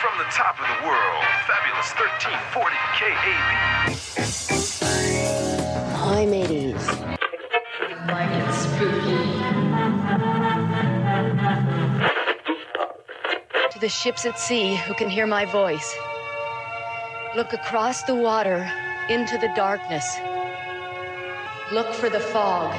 From the top of the world, fabulous 1340 KAB. Hi, mateys. Like it's spooky. To the ships at sea who can hear my voice, look across the water into the darkness. Look for the fog.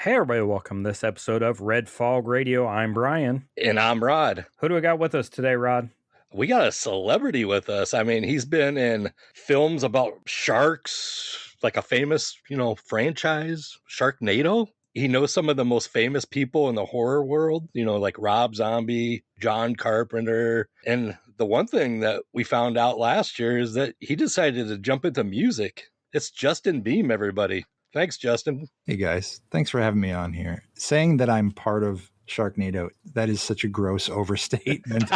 Hey everybody, welcome to this episode of Red Fog Radio. I'm Brian. And I'm Rod. Who do we got with us today, Rod? We got a celebrity with us. I mean, he's been in films about sharks, like a famous, franchise, Sharknado. He knows some of the most famous people in the horror world, like Rob Zombie, John Carpenter. And the one thing that we found out last year is that he decided to jump into music. It's Justin Beahm, everybody. Thanks, Justin. Hey, guys. Thanks for having me on here. Saying that I'm part of Sharknado, that is such a gross overstatement.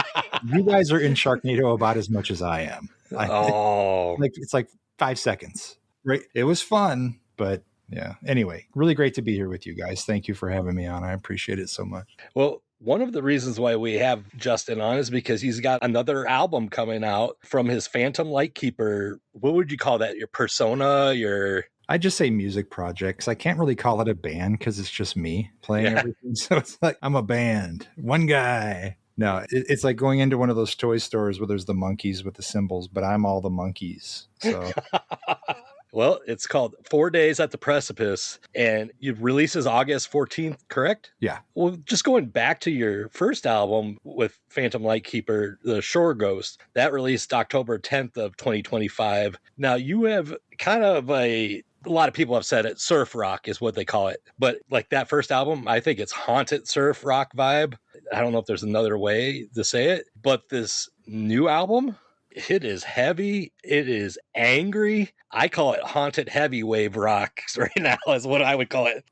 You guys are in Sharknado about as much as I am. It's like 5 seconds. Right? It was fun, but yeah. Anyway, really great to be here with you guys. Thank you for having me on. I appreciate it so much. Well, one of the reasons why we have Justin on is because he's got another album coming out from his Phantom Lightkeeper. What would you call that? Your persona, I just say music projects. I can't really call it a band because it's just me playing everything. So it's like I'm a band, one guy. No, it's like going into one of those toy stores where there's the monkeys with the symbols, but I'm all the monkeys. So. Well, it's called 4 Days at the Precipice, and it releases August 14th, correct? Yeah. Well, just going back to your first album with Phantom Lightkeeper, The Shore Ghost, that released October 10th of 2025. Now, you have kind of a lot of people have said it, surf rock is what they call it. But like that first album, I think it's haunted surf rock vibe. I don't know if there's another way to say it, but this new album, it is heavy. It is angry. I call it haunted heavy wave rock right now is what I would call it.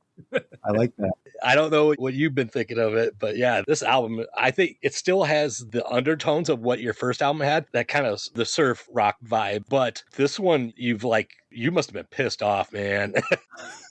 I like that. I don't know what you've been thinking of it, but yeah, this album, I think it still has the undertones of what your first album had, that kind of the surf rock vibe. But this one, you must have been pissed off, man.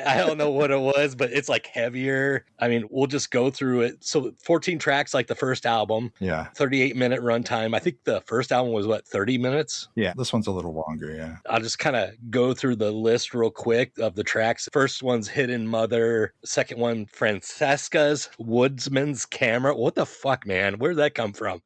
I don't know what it was, but it's like heavier. I mean, we'll just go through it. So 14 tracks like the first album. Yeah. 38-minute runtime. I think the first album was 30 minutes? Yeah, this one's a little longer, yeah. I'll just kind of go through the list real quick of the tracks. First one's Hidden Mother. Second one, Francesca's Woodsman's Camera. What the fuck, man? Where'd that come from?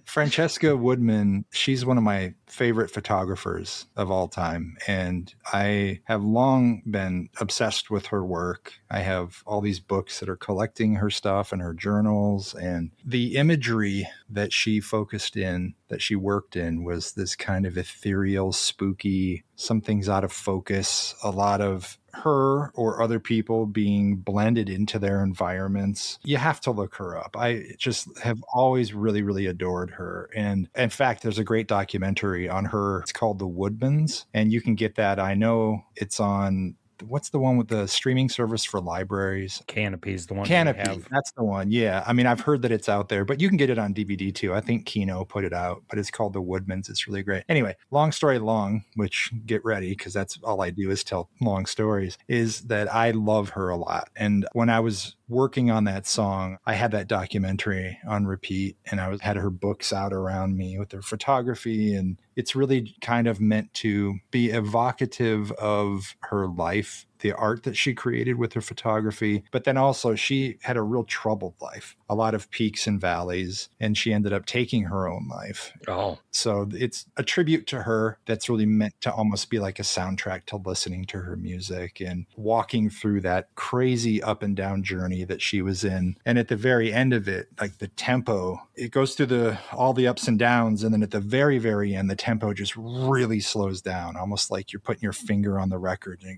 Francesca Woodman, she's one of my favorite photographers of all time. And I have long been obsessed with her work. I have all these books that are collecting her stuff and her journals. And the imagery that she focused in, that she worked in, was this kind of ethereal, spooky, some things out of focus, a lot of her or other people being blended into their environments. You have to look her up. I just have always really, really adored her. And in fact, there's a great documentary on her. It's called The Woodmans, and you can get that. I know it's on, what's the one with the streaming service for libraries? Canopy's the one. Canopy, that's the one. Yeah. I mean, I've heard that it's out there, but you can get it on DVD too. I think Kino put it out, but it's called The Woodmans. It's really great. Anyway, long story long, which get ready because that's all I do is tell long stories, is that I love her a lot. And when I was working on that song, I had that documentary on repeat, and I had her books out around me with her photography, and it's really kind of meant to be evocative of her life, the art that she created with her photography. But then also she had a real troubled life, a lot of peaks and valleys, and she ended up taking her own life. Oh. So it's a tribute to her that's really meant to almost be like a soundtrack to listening to her music and walking through that crazy up and down journey that she was in. And at the very end of it, like the tempo, it goes through all the ups and downs. And then at the very, very end, the tempo just really slows down, almost like you're putting your finger on the record. And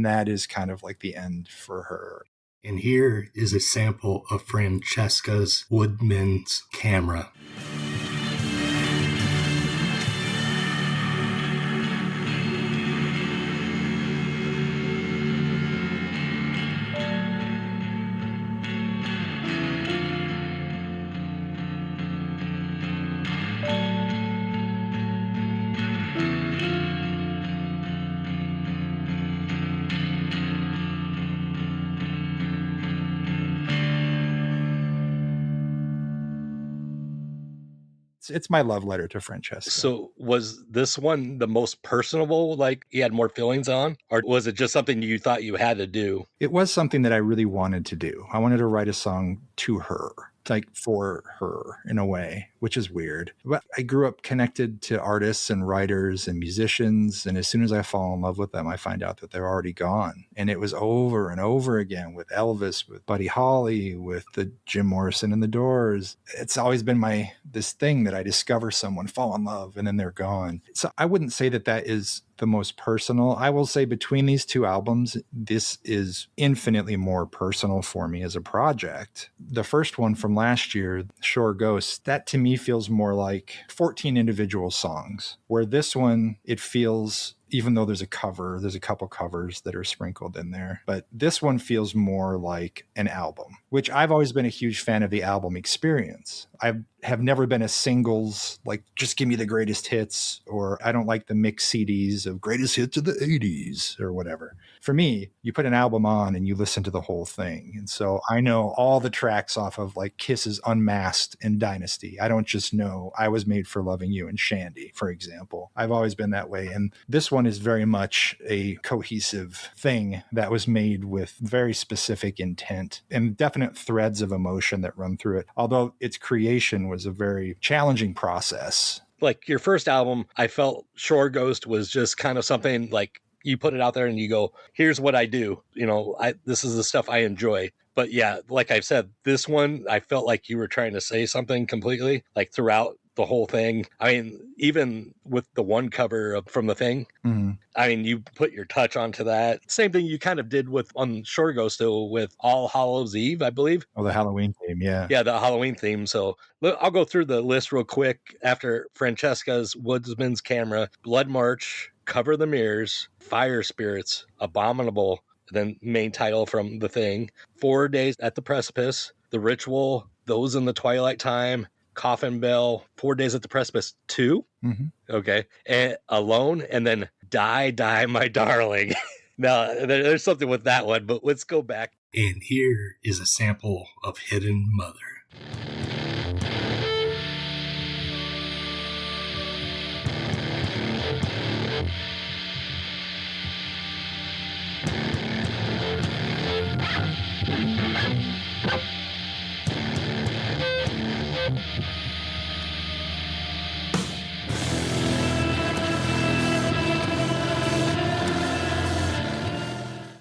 that is kind of like the end for her. And here is a sample of Francesca's Woodman's Camera. It's my love letter to Francesca. So was this one the most personable, like you had more feelings on? Or was it just something you thought you had to do? It was something that I really wanted to do. I wanted to write a song to her, like for her in a way, which is weird. But I grew up connected to artists and writers and musicians. And as soon as I fall in love with them, I find out that they're already gone. And it was over and over again with Elvis, with Buddy Holly, with the Jim Morrison and the Doors. It's always been this thing that I discover someone, fall in love, and then they're gone. So I wouldn't say that that is the most personal. I will say between these two albums, this is infinitely more personal for me as a project. The first one from last year, Shore Ghosts, that to me feels more like 14 individual songs, where this one, it feels, even though there's a couple covers that are sprinkled in there, but this one feels more like an album, which I've always been a huge fan of the album experience. I have never been a singles, like just give me the greatest hits, or I don't like the mix CDs of greatest hits of the 80s or whatever. For me, you put an album on and you listen to the whole thing. And so I know all the tracks off of like Kiss's Unmasked and Dynasty. I don't just know I Was Made for Loving You and Shandy, for example. I've always been that way. And this one is very much a cohesive thing that was made with very specific intent and definite threads of emotion that run through it. Although its creation was a very challenging process. Like your first album, I felt Shore Ghost was just kind of something like you put it out there and you go, here's what I do. You know, this is the stuff I enjoy. But yeah, like I've said, this one, I felt like you were trying to say something completely, like throughout the whole thing. I mean, even with the one cover from The Thing, I mean, you put your touch onto that. Same thing you kind of did on Shore Ghost still with All Hallows Eve, I believe. Oh, the Halloween theme, yeah. Yeah, the Halloween theme. So I'll go through the list real quick. After Francesca's Woodsman's Camera, Blood March, Cover the Mirrors, Fire Spirits, Abominable, then main title from The Thing, 4 Days at the Precipice, The Ritual, Those in the Twilight Time, Coffin Bell, 4 Days at the Precipice 2. Okay. And Alone, and then Die, Die, My Darling. Now, there's something with that one, but let's go back. And here is a sample of Hidden Mother.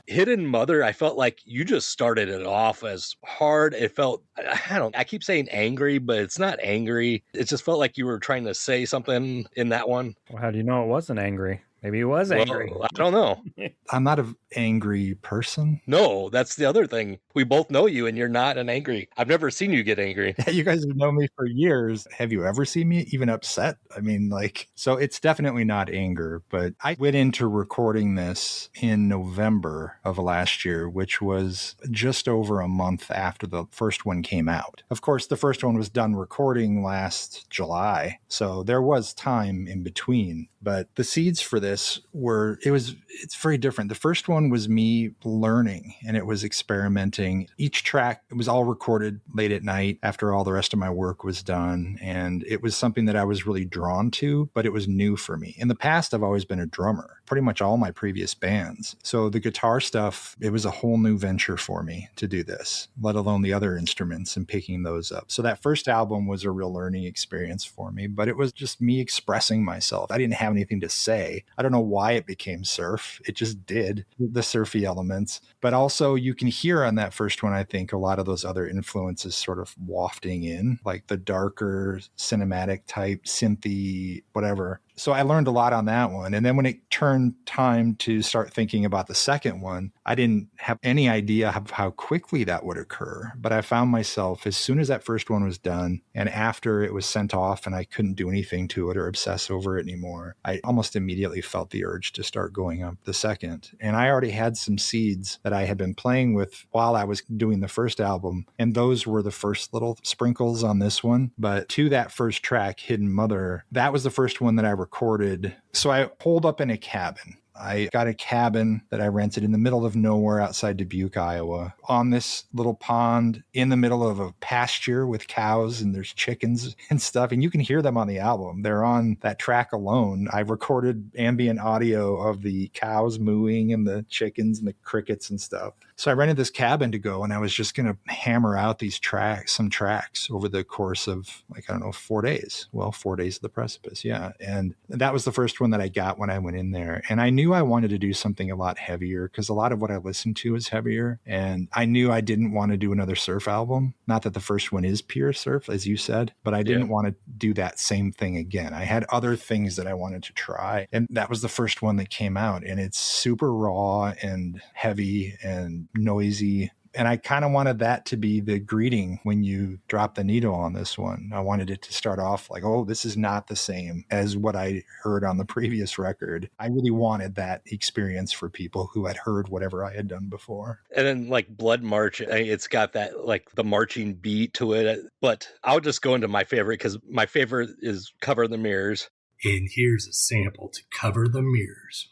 Hidden Mother, I felt like you just started it off as hard. It felt, I keep saying angry, but it's not angry. It just felt like you were trying to say something in that one. Well, how do you know it wasn't angry? Maybe it was angry. Well, I don't know. I'm not an angry person. No, that's the other thing. We both know you and you're not an angry. I've never seen you get angry. You guys have known me for years. Have you ever seen me even upset? I mean, so it's definitely not anger, but I went into recording this in November of last year, which was just over a month after the first one came out. Of course, the first one was done recording last July, so there was time in between. But the seeds for this it's very different. The first one was me learning and it was experimenting. Each track, it was all recorded late at night after all the rest of my work was done. And it was something that I was really drawn to, but it was new for me. In the past, I've always been a drummer, pretty much all my previous bands. So the guitar stuff, it was a whole new venture for me to do this, let alone the other instruments and picking those up. So that first album was a real learning experience for me, but it was just me expressing myself. I didn't have anything to say. I don't know why it became surf. It just did, the surfy elements. But also you can hear on that first one, I think, a lot of those other influences sort of wafting in, like the darker cinematic type, synthy, whatever. So I learned a lot on that one. And then when it turned time to start thinking about the second one, I didn't have any idea of how quickly that would occur. But I found myself, as soon as that first one was done and after it was sent off and I couldn't do anything to it or obsess over it anymore, I almost immediately felt the urge to start going up the second. And I already had some seeds that I had been playing with while I was doing the first album. And those were the first little sprinkles on this one. But to that first track, Hidden Mother, that was the first one that I recorded. So I holed up in a cabin I got a cabin that I rented in the middle of nowhere outside Dubuque, Iowa, on this little pond in the middle of a pasture with cows, and there's chickens and stuff. And you can hear them on the album. They're on that track alone. I recorded ambient audio of the cows mooing and the chickens and the crickets and stuff. So I rented this cabin to go, and I was just going to hammer out these some tracks over the course of, like, I don't know, 4 days. Well, 4 days of the Precipice. Yeah. And that was the first one that I got when I went in there. And I knew I wanted to do something a lot heavier because a lot of what I listened to is heavier. And I knew I didn't want to do another surf album. Not that the first one is pure surf, as you said, but I didn't want to do that same thing again. I had other things that I wanted to try. And that was the first one that came out. And it's super raw and heavy and noisy. And I kind of wanted that to be the greeting when you drop the needle on this one. I wanted it to start off like, oh, this is not the same as what I heard on the previous record. I really wanted that experience for people who had heard whatever I had done before. And then like Blood March, it's got that like the marching beat to it. But I'll just go into my favorite because my favorite is Cover the Mirrors. And here's a sample to Cover the Mirrors.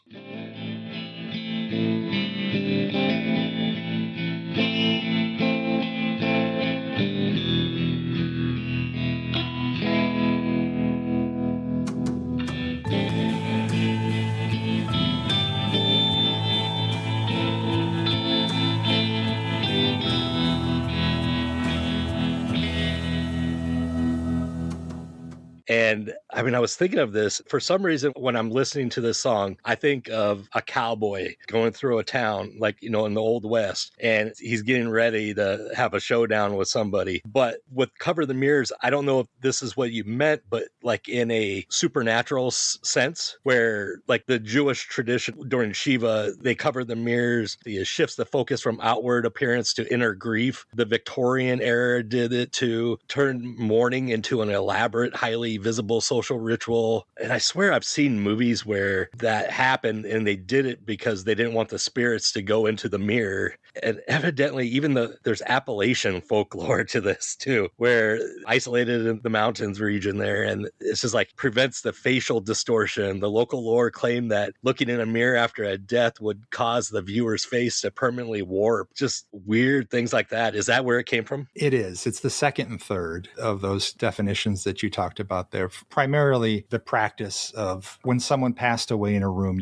And I mean, I was thinking of this for some reason when I'm listening to this song, I think of a cowboy going through a town, like, you know, in the Old West, and he's getting ready to have a showdown with somebody. But with Cover the Mirrors, I don't know if this is what you meant, but like in a supernatural sense, where like the Jewish tradition during Shiva, they cover the mirrors. It shifts the focus from outward appearance to inner grief. The Victorian era did it to turn mourning into an elaborate, highly visible social ritual. And I swear I've seen movies where that happened and they did it because they didn't want the spirits to go into the mirror. And evidently, even there's Appalachian folklore to this too, where isolated in the mountains region there, and it's just like prevents the facial distortion. The local lore claimed that looking in a mirror after a death would cause the viewer's face to permanently warp. Just weird things like that. Is that where it came from? It is. It's the second and third of those definitions that you talked about there. Primarily the practice of when someone passed away in a room,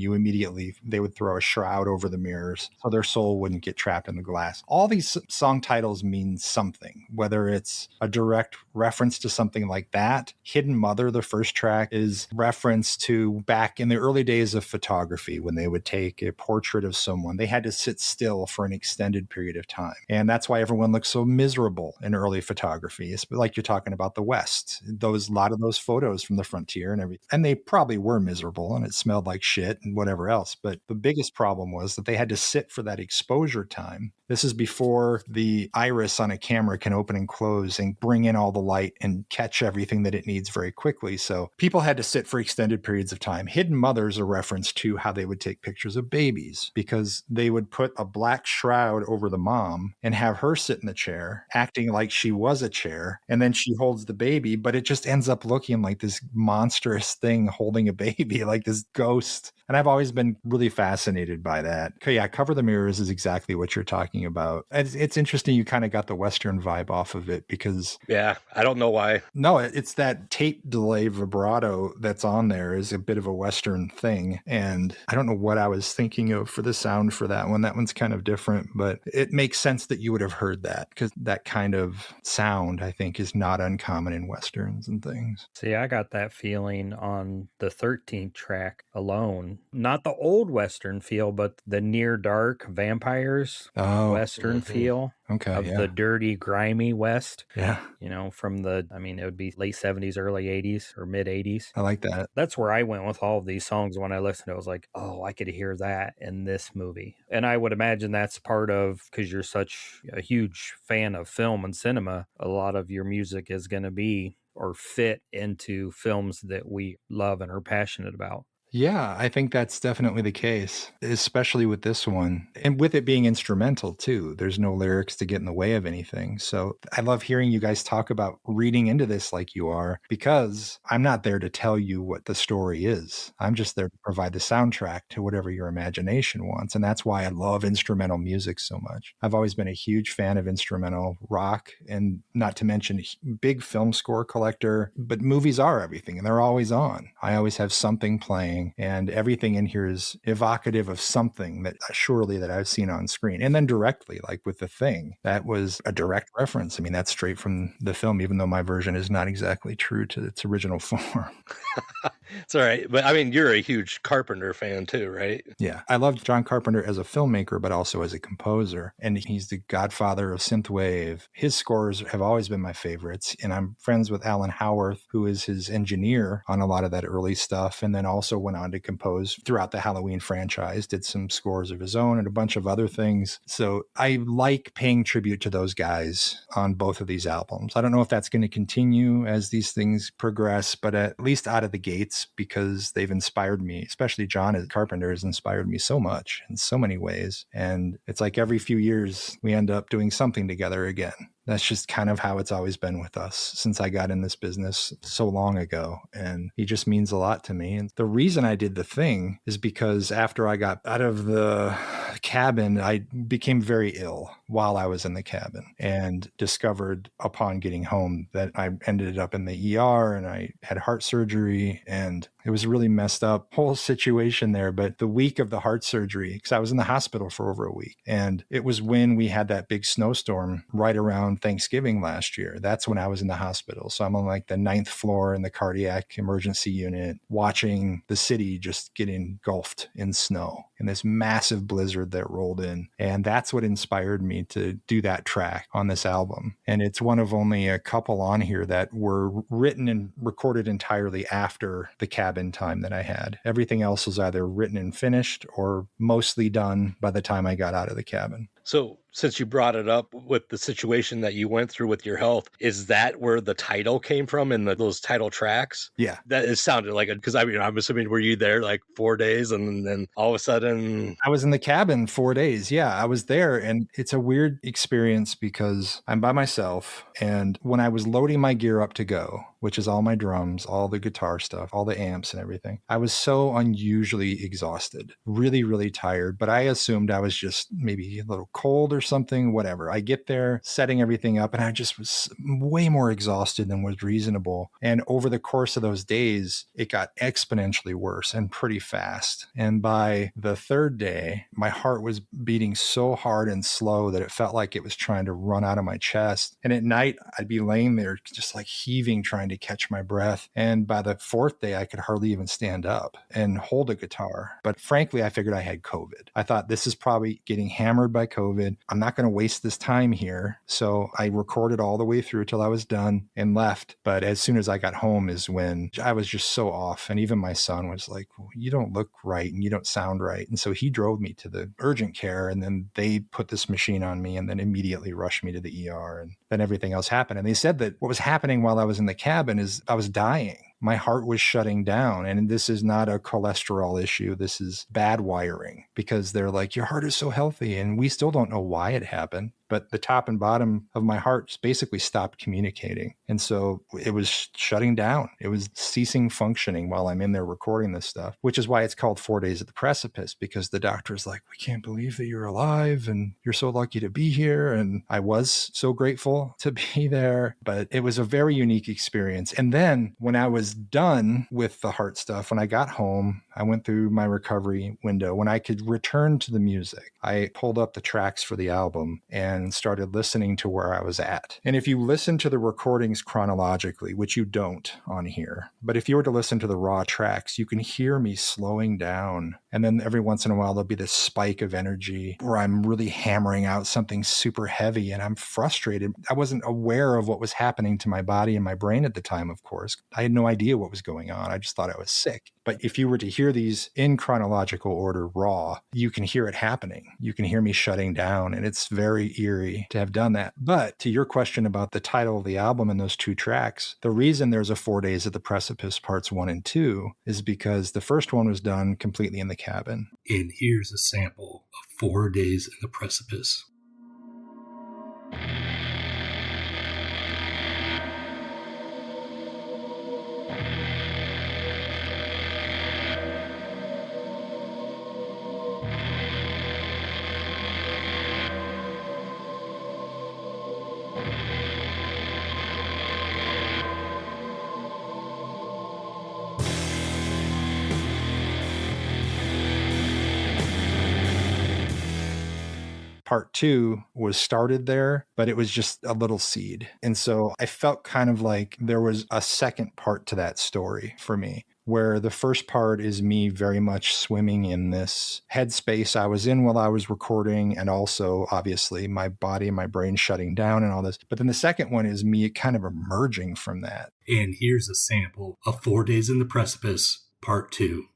they would throw a shroud over the mirrors so their soul wouldn't get trapped in the glass. All these song titles mean something, whether it's a direct reference to something like that. Hidden Mother, the first track, is reference to back in the early days of photography when they would take a portrait of someone. They had to sit still for an extended period of time. And that's why everyone looks so miserable in early photography. It's like you're talking about the West. A lot of those photos from the frontier and everything. And they probably were miserable and it smelled like shit and whatever else. But the biggest problem was that they had to sit for that exposure time. This is before the iris on a camera can open and close and bring in all the light and catch everything that it needs very quickly. So people had to sit for extended periods of time. Hidden Mother's a reference to how they would take pictures of babies because they would put a black shroud over the mom and have her sit in the chair, acting like she was a chair. And then she holds the baby, but it just ends up looking like this monstrous thing holding a baby, like this ghost. And I've always been really fascinated by that. Okay, yeah, Cover the Mirrors is exactly what you're talking about. It's interesting you kind of got the Western vibe off of it because... Yeah, I don't know why. No, it's that tape delay vibrato that's on there is a bit of a Western thing. And I don't know what I was thinking of for the sound for that one. That one's kind of different, but it makes sense that you would have heard that because that kind of sound, I think, is not uncommon in Westerns and things. See, I got that feeling on the 13th track alone. Not the old Western feel, but the near dark vampires Western feel. Okay, of the dirty, grimy West. Yeah. You know, from it would be late 70s, early 80s or mid 80s. I like that. That's where I went with all of these songs when I listened. I was like, oh, I could hear that in this movie. And I would imagine that's part of, because you're such a huge fan of film and cinema, a lot of your music is going to be or fit into films that we love and are passionate about. Yeah, I think that's definitely the case, especially with this one. And with it being instrumental too, there's no lyrics to get in the way of anything. So I love hearing you guys talk about reading into this like you are, because I'm not there to tell you what the story is. I'm just there to provide the soundtrack to whatever your imagination wants. And that's why I love instrumental music so much. I've always been a huge fan of instrumental rock, and not to mention big film score collector, but movies are everything and they're always on. I always have something playing, and everything in here is evocative of something that surely that I've seen on screen. And then directly, like with The Thing, that was a direct reference. I mean, that's straight from the film, even though my version is not exactly true to its original form. It's all right. But I mean, you're a huge Carpenter fan too, right? Yeah. I love John Carpenter as a filmmaker, but also as a composer. And he's the godfather of synthwave. His scores have always been my favorites. And I'm friends with Alan Howarth, who is his engineer on a lot of that early stuff. And then also went on to compose throughout the Halloween franchise, did some scores of his own and a bunch of other things. So I like paying tribute to those guys on both of these albums. I don't know if that's going to continue as these things progress, but at least out of the gates, because they've inspired me, especially John as Carpenter has inspired me so much in so many ways. And it's like every few years we end up doing something together again. That's just kind of how it's always been with us since I got in this business so long ago. And he just means a lot to me. And the reason I did The Thing is because after I got out of the cabin, I became very ill while I was in the cabin, and discovered upon getting home that I ended up in the ER and I had heart surgery, and it was a really messed up whole situation there. But the week of the heart surgery, because I was in the hospital for over a week, and it was when we had that big snowstorm right around Thanksgiving last year. That's when I was in the hospital. So I'm on like the 9th floor in the cardiac emergency unit, watching the city just get engulfed in snow in this massive blizzard that rolled in. And that's what inspired me to do that track on this album. And it's one of only a couple on here that were written and recorded entirely after the cabin time that I had. Everything else was either written and finished or mostly done by the time I got out of the cabin. So since you brought it up with the situation that you went through with your health, is that where the title came from in those title tracks? Yeah. That it sounded like it, because I mean, I'm assuming, were you there like 4 days and then all of a sudden? I was in the cabin 4 days. Yeah, I was there. And it's a weird experience because I'm by myself. And when I was loading my gear up to go, which is all my drums, all the guitar stuff, all the amps and everything, I was so unusually exhausted, really, really tired. But I assumed I was just maybe a little cold or something, whatever. I get there, setting everything up, and I just was way more exhausted than was reasonable. And over the course of those days, it got exponentially worse and pretty fast. And by the third day, my heart was beating so hard and slow that it felt like it was trying to run out of my chest. And at night, I'd be laying there just like heaving, trying to catch my breath. And by the fourth day, I could hardly even stand up and hold a guitar. But frankly, I figured I had COVID. I thought, this is probably getting hammered by COVID. I'm not going to waste this time here. So I recorded all the way through till I was done and left. But as soon as I got home is when I was just so off. And even my son was like, well, you don't look right and you don't sound right. And so he drove me to the urgent care, and then they put this machine on me and then immediately rushed me to the ER. And then everything else happened. And they said that what was happening while I was in the cabin is I was dying. My heart was shutting down. And this is not a cholesterol issue. This is bad wiring, because they're like, your heart is so healthy. And we still don't know why it happened. But the top and bottom of my heart basically stopped communicating. And so it was shutting down. It was ceasing functioning while I'm in there recording this stuff, which is why it's called 4 Days at the Precipice, because the doctor's like, we can't believe that you're alive and you're so lucky to be here. And I was so grateful to be there, but it was a very unique experience. And then when I was done with the heart stuff, when I got home, I went through my recovery window. When I could return to the music, I pulled up the tracks for the album and started listening to where I was at. And if you listen to the recordings chronologically, which you don't on here, but if you were to listen to the raw tracks, you can hear me slowing down. And then every once in a while, there'll be this spike of energy where I'm really hammering out something super heavy and I'm frustrated. I wasn't aware of what was happening to my body and my brain at the time, of course. I had no idea what was going on. I just thought I was sick. But if you were to hear these in chronological order raw, you can hear it happening. You can hear me shutting down, and it's very eerie to have done that. But to your question about the title of the album and those 2 tracks, the reason there's a 4 Days at the Precipice parts 1 and 2 is because the first one was done completely in the cabin. And here's a sample of 4 Days in the Precipice. Part 2 was started there, but it was just a little seed. And so I felt kind of like there was a second part to that story for me, where the first part is me very much swimming in this headspace I was in while I was recording, and also obviously my body and my brain shutting down and all this. But then the second one is me kind of emerging from that. And here's a sample of 4 Days in the Precipice, Part 2.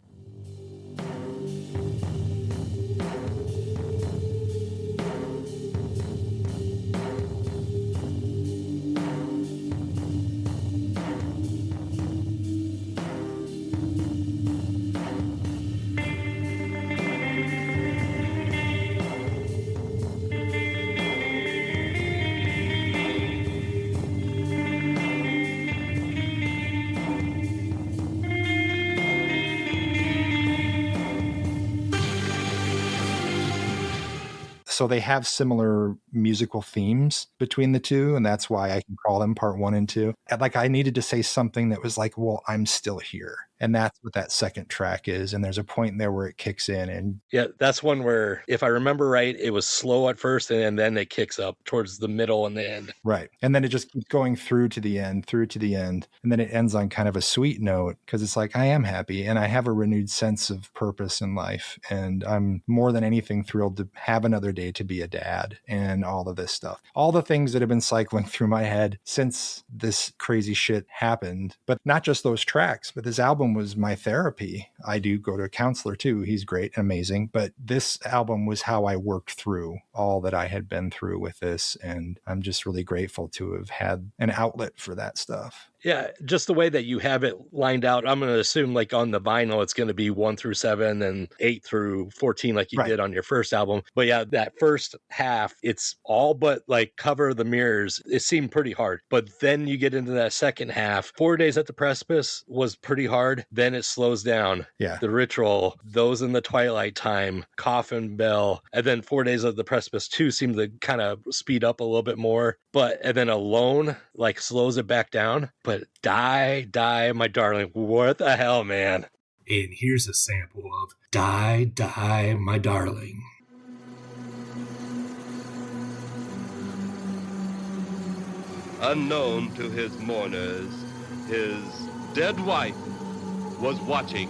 So they have similar musical themes between the two, and that's why I can call them part 1 and 2. And like I needed to say something that was like, well, I'm still here. And that's what that second track is. And there's a point there where it kicks in. And yeah, that's one where, if I remember right, it was slow at first and then it kicks up towards the middle and the end. Right. And then it just keeps going through to the end. And then it ends on kind of a sweet note because it's like, I am happy and I have a renewed sense of purpose in life. And I'm more than anything thrilled to have another day to be a dad and all of this stuff. All the things that have been cycling through my head since this crazy shit happened. But not just those tracks, but this album was my therapy. I do go to a counselor too. He's great and amazing. But this album was how I worked through all that I had been through with this. And I'm just really grateful to have had an outlet for that stuff. Yeah, just the way that you have it lined out, I'm going to assume like on the vinyl, it's going to be 1 through 7 and 8 through 14 like you did on your first album. But yeah, that first half, it's all but like Cover the Mirrors. It seemed pretty hard. But then you get into that second half. 4 Days at the Precipice was pretty hard. Then it slows down. Yeah. The Ritual, Those in the Twilight Time, Coffin Bell, and then 4 Days at the Precipice 2 seemed to kind of speed up a little bit more. And then Alone like slows it back down. But Die, My Darling, what the hell, man? And here's a sample of Die, My Darling. Unknown to his mourners, his dead wife was watching.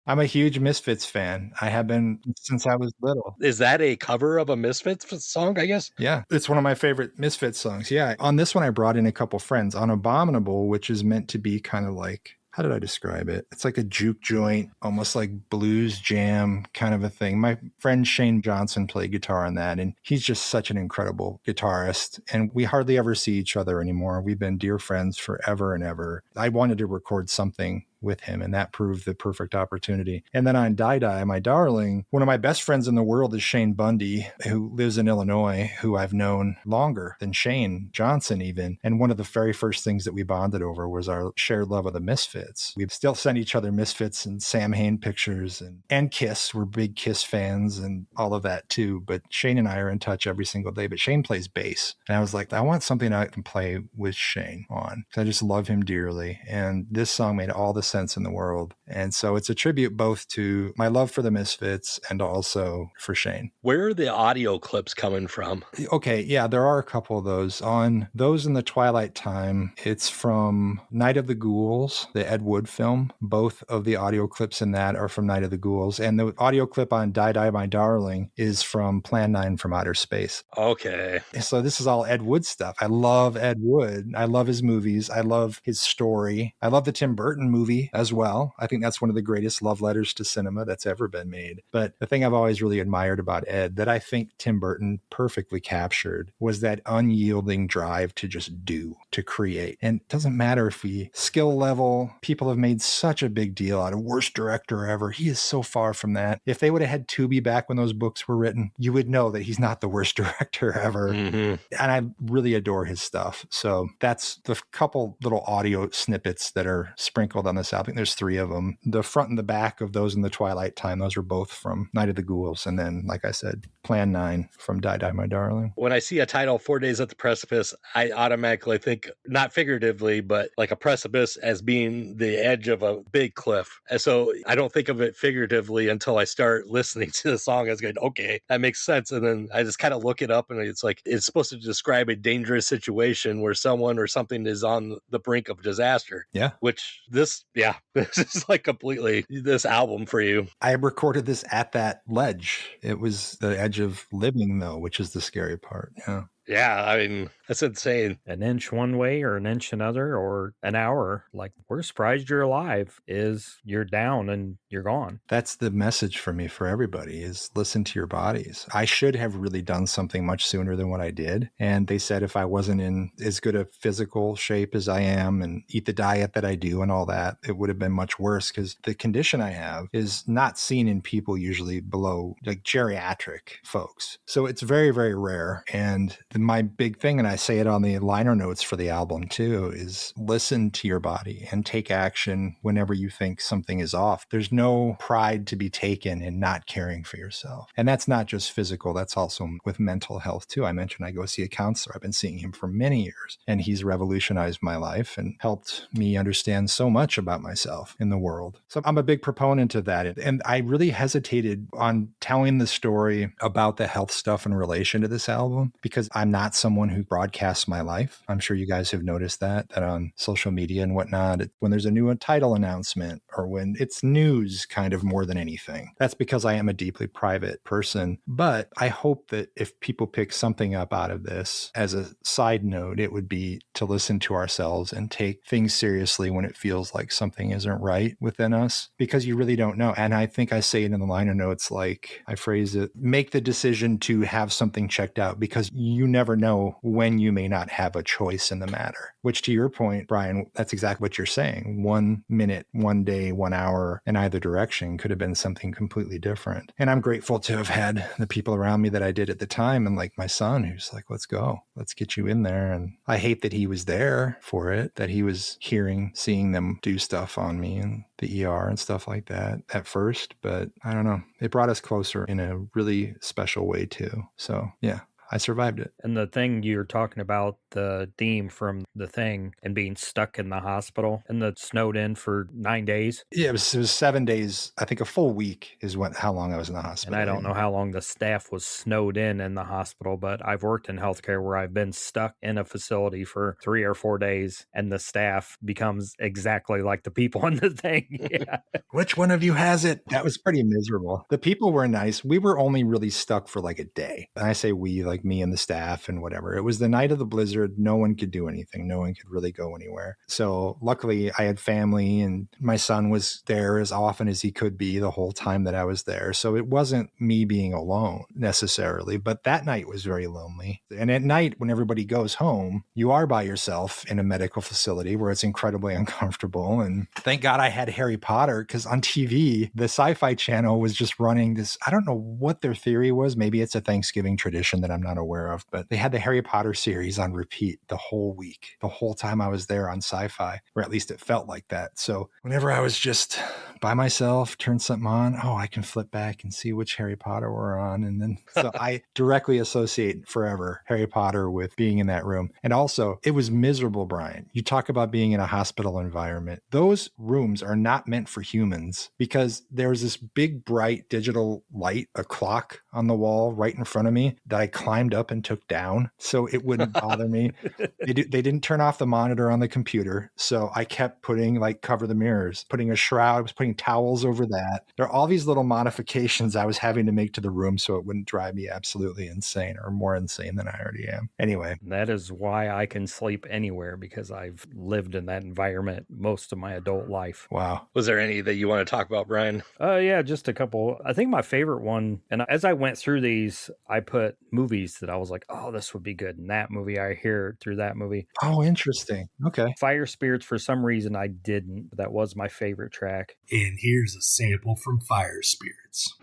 I'm a huge Misfits fan. I have been since I was little. Is that a cover of a Misfits song, I guess? Yeah, it's one of my favorite Misfits songs. Yeah, on this one, I brought in a couple friends. On Abominable, which is meant to be kind of like, how did I describe it? It's like a juke joint, almost like blues jam kind of a thing. My friend Shane Johnson played guitar on that, and he's just such an incredible guitarist. And we hardly ever see each other anymore. We've been dear friends forever and ever. I wanted to record something with him, and that proved the perfect opportunity. And then on Die, My Darling, one of my best friends in the world is Shane Bundy, who lives in Illinois, who I've known longer than Shane Johnson even. And one of the very first things that we bonded over was our shared love of the Misfits. We still send each other Misfits and Sam Hain pictures and Kiss. We're big Kiss fans and all of that too. But Shane and I are in touch every single day. But Shane plays bass. And I was like, I want something I can play with Shane on. So I just love him dearly. And this song made all the sense in the world. And so it's a tribute both to my love for the Misfits and also for Shane. Where are the audio clips coming from? Okay, yeah, there are a couple of those. On Those in the Twilight Time, it's from Night of the Ghouls, the Ed Wood film. Both of the audio clips in that are from Night of the Ghouls. And the audio clip on Die Die My Darling is from Plan 9 from Outer Space. Okay. So this is all Ed Wood stuff. I love Ed Wood. I love his movies. I love his story. I love the Tim Burton movie as well. I think that's one of the greatest love letters to cinema that's ever been made. But the thing I've always really admired about Ed that I think Tim Burton perfectly captured was that unyielding drive to just do, to create. And it doesn't matter if skill level, people have made such a big deal out of worst director ever. He is so far from that. If they would have had Tubi back when those books were written, you would know that he's not the worst director ever. Mm-hmm. And I really adore his stuff. So that's the couple little audio snippets that are sprinkled on this album. There's 3 of them. The front and the back of those in the Twilight Time, those are both from Night of the Ghouls. And then, like I said, Plan 9 from Die Die My Darling. When I see a title, 4 Days at the Precipice, I automatically think, not figuratively, but like a precipice as being the edge of a big cliff. And so I don't think of it figuratively until I start listening to the song. I was going, okay, that makes sense. And then I just kind of look it up and it's like, it's supposed to describe a dangerous situation where someone or something is on the brink of disaster. Yeah. Which this is like completely this album for you. I recorded this at that ledge. It was the edge of living though, which is the scary part. Yeah. Yeah, I mean, that's insane. An inch one way or an inch another or an hour. Like, we're surprised you're alive is you're down and you're gone. That's the message for me, for everybody, is listen to your bodies. I should have really done something much sooner than what I did. And they said if I wasn't in as good a physical shape as I am and eat the diet that I do and all that, it would have been much worse because the condition I have is not seen in people usually below like geriatric folks. So it's very, very rare. And my big thing, and I say it on the liner notes for the album too, is listen to your body and take action whenever you think something is off. There's no pride to be taken in not caring for yourself. And that's not just physical, that's also with mental health too. I mentioned I go see a counselor. I've been seeing him for many years, and he's revolutionized my life and helped me understand so much about myself in the world. So I'm a big proponent of that. And I really hesitated on telling the story about the health stuff in relation to this album because I'm not someone who broadcasts my life. I'm sure you guys have noticed that on social media and whatnot, when there's a new title announcement or when it's news kind of more than anything. That's because I am a deeply private person. But I hope that if people pick something up out of this, as a side note, it would be to listen to ourselves and take things seriously when it feels like something isn't right within us, because you really don't know. And I think I say it in the liner notes, like I phrase it, make the decision to have something checked out because you never know when you may not have a choice in the matter, which to your point, Brian, that's exactly what you're saying. 1 minute, 1 day, 1 hour in either direction could have been something completely different. And I'm grateful to have had the people around me that I did at the time. And like my son, who's like, let's go, let's get you in there. And I hate that he was there for it, that he was seeing them do stuff on me and the ER and stuff like that at first. But I don't know, it brought us closer in a really special way too. So yeah. I survived it. And the thing you're talking about, the theme from The Thing and being stuck in the hospital and the snowed in for 9 days. Yeah, it was 7 days. I think a full week is how long I was in the hospital. And I don't know how long the staff was snowed in the hospital, but I've worked in healthcare where I've been stuck in a facility for 3 or 4 days and the staff becomes exactly like the people in The Thing. Yeah. Which one of you has it? That was pretty miserable. The people were nice. We were only really stuck for like a day. And I say we, like me and the staff and whatever. It was the night of the blizzard. No one could do anything. No one could really go anywhere. So luckily I had family and my son was there as often as he could be the whole time that I was there. So it wasn't me being alone necessarily, but that night was very lonely. And at night when everybody goes home, you are by yourself in a medical facility where it's incredibly uncomfortable. And thank God I had Harry Potter, because on TV, the Sci-Fi Channel was just running this, I don't know what their theory was. Maybe it's a Thanksgiving tradition that I'm not aware of, but they had the Harry Potter series on repeat the whole week, the whole time I was there on Sci-Fi, or at least it felt like that. So whenever I was just by myself, turn something on, I can flip back and see which Harry Potter we're on. And then so I directly associate forever Harry Potter with being in that room. And also, it was miserable, Brian. You talk about being in a hospital environment. Those rooms are not meant for humans because there's this big, bright digital light, a clock on the wall right in front of me that I climbed up and took down so it wouldn't bother me. They didn't turn off the monitor on the computer. So I kept putting like cover the mirrors, putting a shroud, I was putting towels over that. There are all these little modifications I was having to make to the room so it wouldn't drive me absolutely insane or more insane than I already am. Anyway. That is why I can sleep anywhere, because I've lived in that environment most of my adult life. Wow. Was there any that you want to talk about, Brian? Yeah, just a couple. I think my favorite one, and as I went through these, I put movies that I was like, oh, this would be good. And that movie, I hear through that movie. Oh, interesting. Okay. Fire Spirits, for some reason, I didn't. That was my favorite track. And here's a sample from Fire Spirits.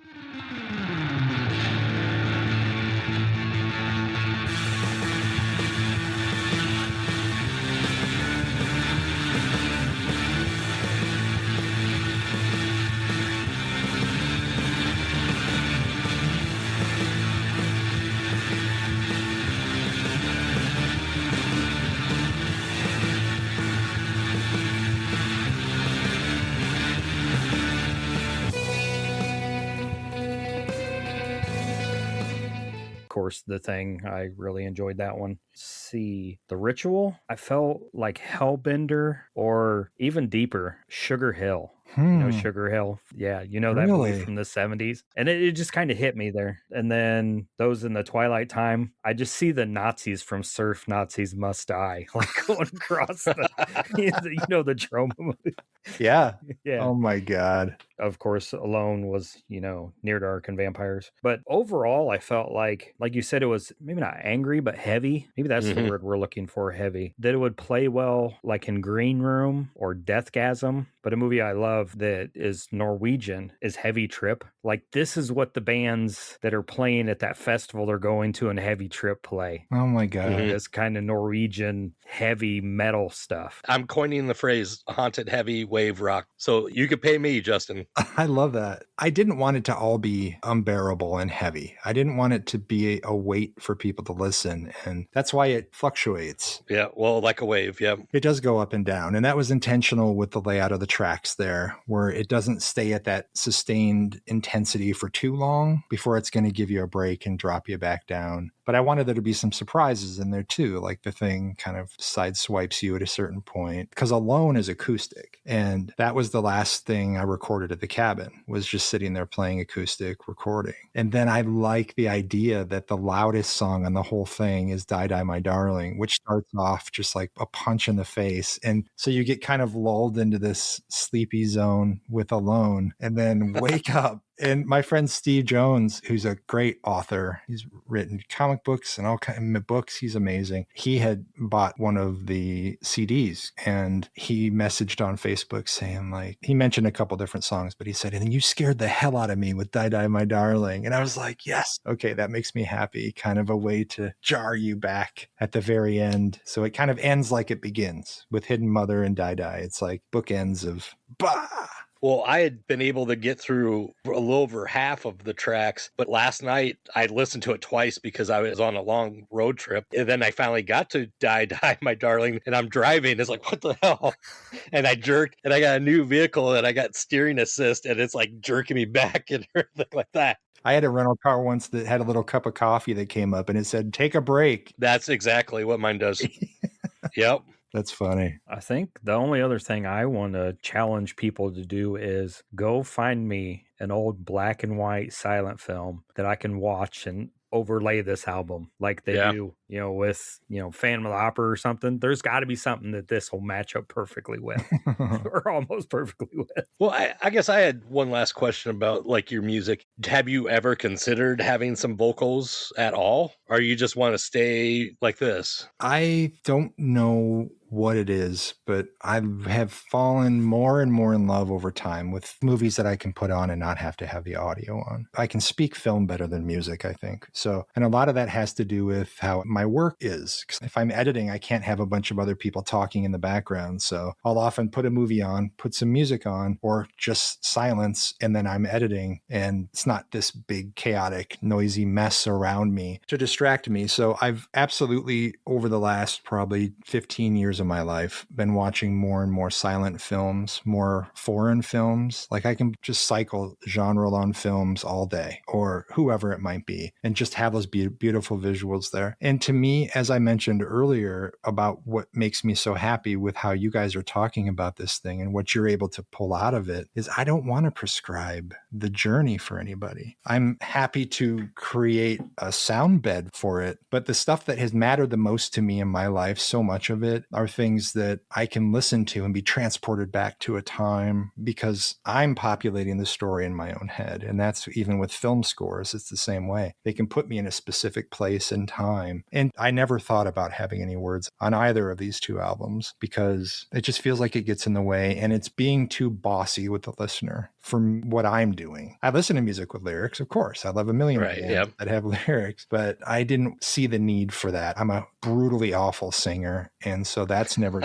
Course, The Thing, I really enjoyed that one. See, The Ritual, I felt like Hellbender, or even deeper, Sugar Hill. You know Sugar Hill? Yeah, you know that movie from the 70s. And it just kind of hit me there. And then those in the Twilight Time, I just see the Nazis from Surf Nazis Must Die, like going across the, the trauma movie. Yeah. Yeah. Oh my God. Of course, Alone was, Near Dark and Vampires. But overall, I felt like you said, it was maybe not angry, but heavy. Maybe that's the word we're looking for, heavy. That it would play well like in Green Room or Deathgasm. But a movie I love that is Norwegian is Heavy Trip. Like, this is what the bands that are playing at that festival they're going to in Heavy Trip play. Oh my God. This kind of Norwegian heavy metal stuff. I'm coining the phrase haunted heavy wave rock. So you could pay me, Justin. I love that. I didn't want it to all be unbearable and heavy. I didn't want it to be a weight for people to listen. And that's why it fluctuates. Yeah, well, like a wave, yeah. It does go up and down. And that was intentional with the layout of the tracks there, where it doesn't stay at that sustained intensity for too long before it's going to give you a break and drop you back down. But I wanted there to be some surprises in there too, like The Thing kind of sideswipes you at a certain point, because Alone is acoustic. And that was the last thing I recorded at the cabin, was just sitting there playing acoustic recording. And then I like the idea that the loudest song on the whole thing is Die Die My Darling, which starts off just like a punch in the face. And so you get kind of lulled into this sleepy zone with Alone and then wake up. And my friend Steve Jones, who's a great author, he's written comic books and all kinds of books. He's amazing. He had bought one of the CDs and he messaged on Facebook saying, like, he mentioned a couple different songs, but he said, and you scared the hell out of me with Die Die My Darling. And I was like, yes, okay, that makes me happy. Kind of a way to jar you back at the very end. So it kind of ends like it begins with Hidden Mother and Die Die. It's like bookends of bah. Well, I had been able to get through a little over half of the tracks, but last night I listened to it twice because I was on a long road trip. And then I finally got to Die Die My Darling, and I'm driving. It's like, what the hell? And I jerked, and I got a new vehicle, and I got steering assist, and it's like jerking me back and everything like that. I had a rental car once that had a little cup of coffee that came up, and it said, take a break. That's exactly what mine does. Yep. That's funny. I think the only other thing I want to challenge people to do is go find me an old black and white silent film that I can watch and overlay this album like they do, with, Phantom Lightkeeper or something. There's got to be something that this will match up perfectly with or almost perfectly with. Well, I guess I had one last question about like your music. Have you ever considered having some vocals at all? Or you just want to stay like this? I don't know what it is, but I have fallen more and more in love over time with movies that I can put on and not have to have the audio on. I can speak film better than music, I think. So, and a lot of that has to do with how my work is. 'Cause if I'm editing, I can't have a bunch of other people talking in the background. So I'll often put a movie on, put some music on, or just silence, and then I'm editing, and it's not this big, chaotic, noisy mess around me to distract me. So I've absolutely, over the last probably 15 years of my life, been watching more and more silent films, more foreign films. Like I can just cycle genre on films all day, or whoever it might be, and just have those beautiful visuals there. And to me, as I mentioned earlier about what makes me so happy with how you guys are talking about this thing and what you're able to pull out of it, is I don't want to prescribe the journey for anybody. I'm happy to create a sound bed for it, but the stuff that has mattered the most to me in my life, so much of it, are things that I can listen to and be transported back to a time, because I'm populating the story in my own head. And that's even with film scores, it's the same way. They can put me in a specific place and time. And I never thought about having any words on either of these two albums, because it just feels like it gets in the way, and it's being too bossy with the listener from what I'm doing. I listen to music with lyrics, of course. I love a million bands that have lyrics, but I didn't see the need for that. I'm a brutally awful singer, and so that's never